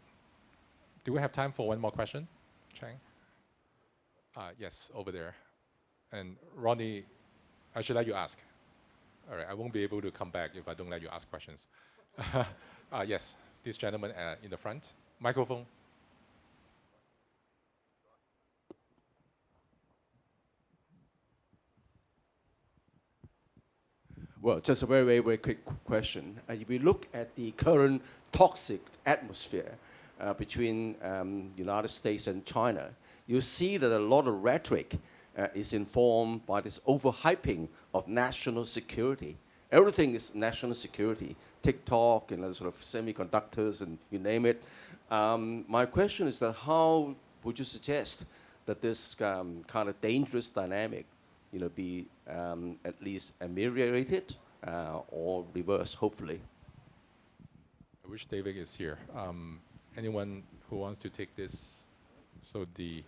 Do we have time for one more question, Chang? Yes, over there. And Ronnie, I should let you ask. All right, I won't be able to come back if I don't let you ask questions. Yes, this gentleman in the front. Microphone. Well, just a very, very, very quick question. If we look at the current toxic atmosphere between United States and China, you see that a lot of rhetoric is informed by this overhyping of national security. Everything is national security, TikTok and sort of semiconductors and you name it. My question is that how would you suggest that this kind of dangerous dynamic be at least ameliorated or reversed, hopefully? I wish David is here. Anyone who wants to take this? So the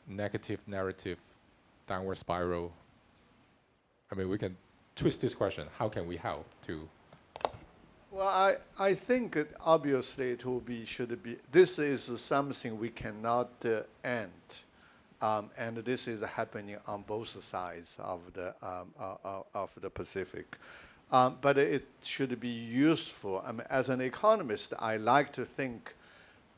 negative narrative, downward spiral. I mean, we can twist this question. How can we help to? Well, I think obviously should be. This is something we cannot end. And this is happening on both sides of the Pacific. But it should be useful. I mean, as an economist, I like to think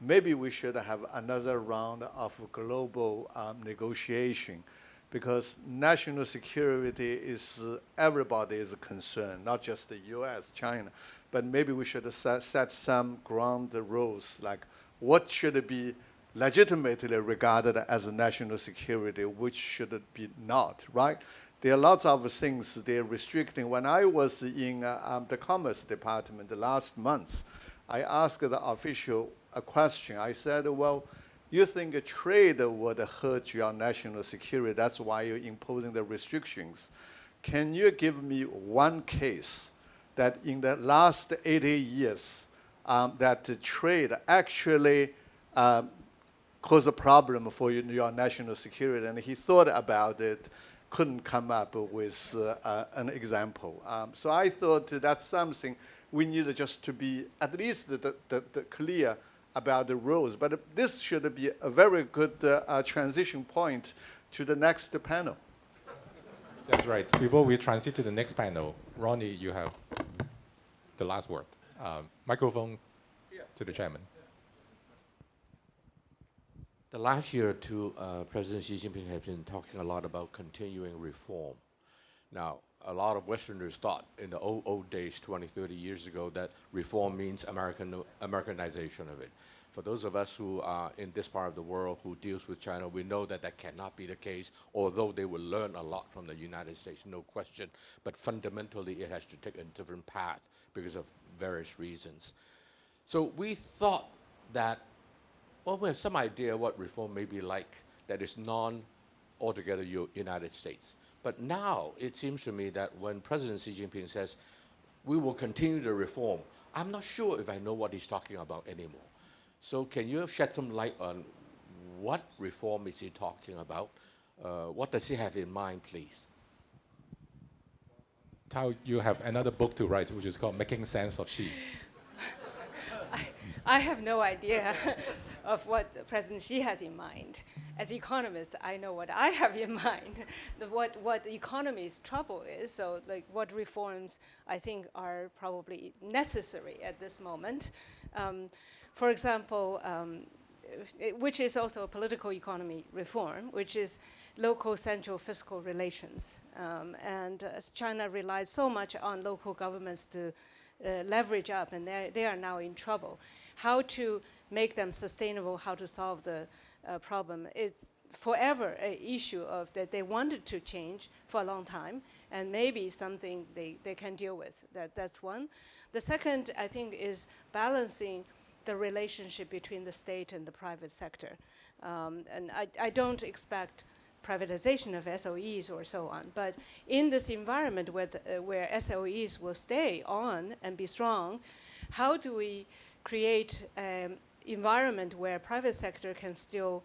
maybe we should have another round of global negotiation, because national security is everybody is concerned, not just the US, China. But maybe we should set some ground rules, like what should be legitimately regarded as a national security, which should be not, right? There are lots of things they're restricting. When I was in the Commerce Department last month, I asked the official a question. I said, well, you think trade would hurt your national security, that's why you're imposing the restrictions. Can you give me one case that in the last 80 years that trade actually cause a problem for your national security? And he thought about it, couldn't come up with an example. So I thought that's something we need just to be at least the clear about the rules. But this should be a very good transition point to the next panel. That's right. Before we transit to the next panel, Ronnie, you have the last word. Microphone to the chairman. The last year or two, President Xi Jinping has been talking a lot about continuing reform. Now, a lot of Westerners thought in the old days, 20, 30 years ago, that reform means Americanization of it. For those of us who are in this part of the world who deals with China, we know that that cannot be the case, although they will learn a lot from the United States, no question. But fundamentally, it has to take a different path because of various reasons. So we thought that, well, we have some idea what reform may be like that is non-altogether United States. But now it seems to me that when President Xi Jinping says, we will continue the reform, I'm not sure if I know what he's talking about anymore. So can you shed some light on what reform is he talking about? What does he have in mind, please? Tao, you have another book to write, which is called Making Sense of Xi. I have no idea of what President Xi has in mind. as economists, I know what I have in mind, what the economy's trouble is. So, like, what reforms I think are probably necessary at this moment. For example, which is also a political economy reform, which is local central fiscal relations. And China relies so much on local governments to leverage up, and they are now in trouble. How to make them sustainable, how to solve the problem, it's forever an issue of that they wanted to change for a long time, and maybe something they can deal with. That's one. The second, I think, is balancing the relationship between the state and the private sector. And I don't expect privatization of SOEs or so on, but in this environment where SOEs will stay on and be strong, how do we create an environment where private sector can still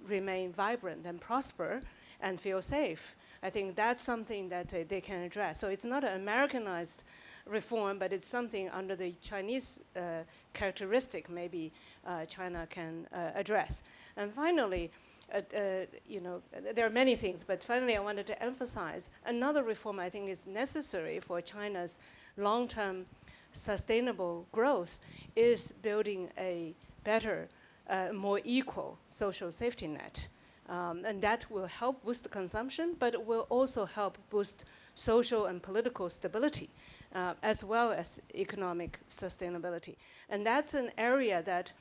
remain vibrant and prosper and feel safe? I think that's something that they can address. So it's not an Americanized reform, but it's something under the Chinese characteristic maybe China can address. And finally, you know, there are many things, but finally I wanted to emphasize another reform I think is necessary for China's long-term sustainable growth is building a better, more equal social safety net. And that will help boost the consumption, but it will also help boost social and political stability, as well as economic sustainability. And that's an area that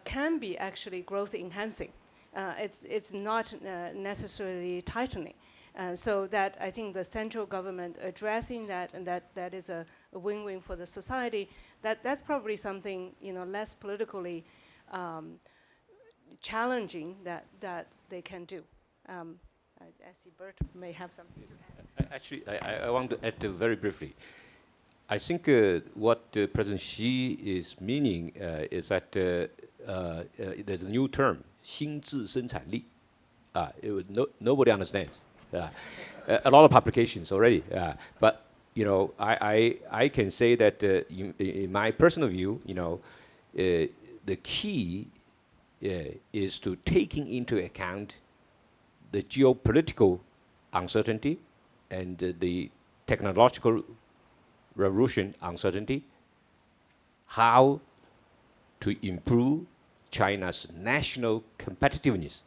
can be actually growth enhancing. It's not necessarily tightening. So that I think the central government addressing that, and that is a win-win for the society, that's probably something, you know, less politically challenging that they can do. I see Bert may have something to add. Actually, I want to add very briefly. I think what President Xi is meaning is that there's a new term, 新自生产力. Nobody understands. A lot of publications already. But you know, I can say that in my personal view, you know, the key is to taking into account the geopolitical uncertainty and the technological revolution uncertainty, how to improve China's national competitiveness.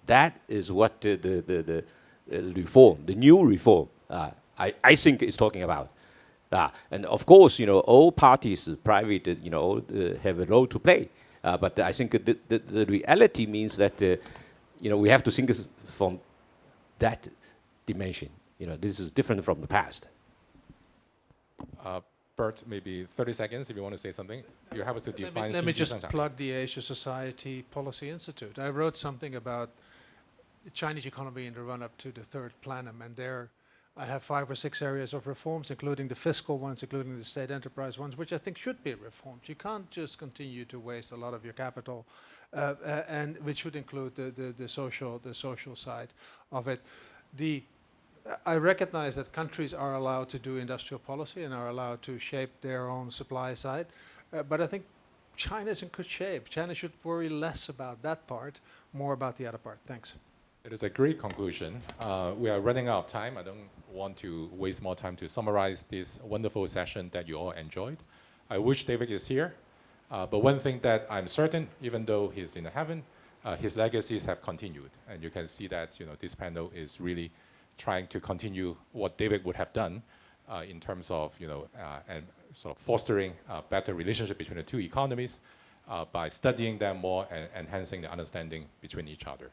That is what the reform, the new reform, I think is talking about. And of course, you know, all parties, private, you know, have a role to play. But I think the reality means that, you know, we have to think from that dimension. You know, this is different from the past. Bert, maybe 30 seconds if you want to say something. You have to define. Let me just plug the Asia Society Policy Institute. I wrote something about the Chinese economy in the run-up to the third plenum, and there I have 5 or 6 areas of reforms, including the fiscal ones, including the state enterprise ones, which I think should be reformed. You can't just continue to waste a lot of your capital, and which should include the social side of it. I recognize that countries are allowed to do industrial policy and are allowed to shape their own supply side, but I think China is in good shape. China should worry less about that part, more about the other part. Thanks. It is a great conclusion. We are running out of time. I don't want to waste more time to summarize this wonderful session that you all enjoyed. I wish David is here, but one thing that I'm certain, even though he's in heaven, his legacies have continued, and you can see that, you know, this panel is really trying to continue what David would have done in terms of, you know, and sort of fostering a better relationship between the two economies by studying them more and enhancing the understanding between each other.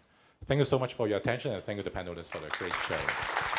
Thank you so much for your attention, and thank you to the panelists for the great sharing.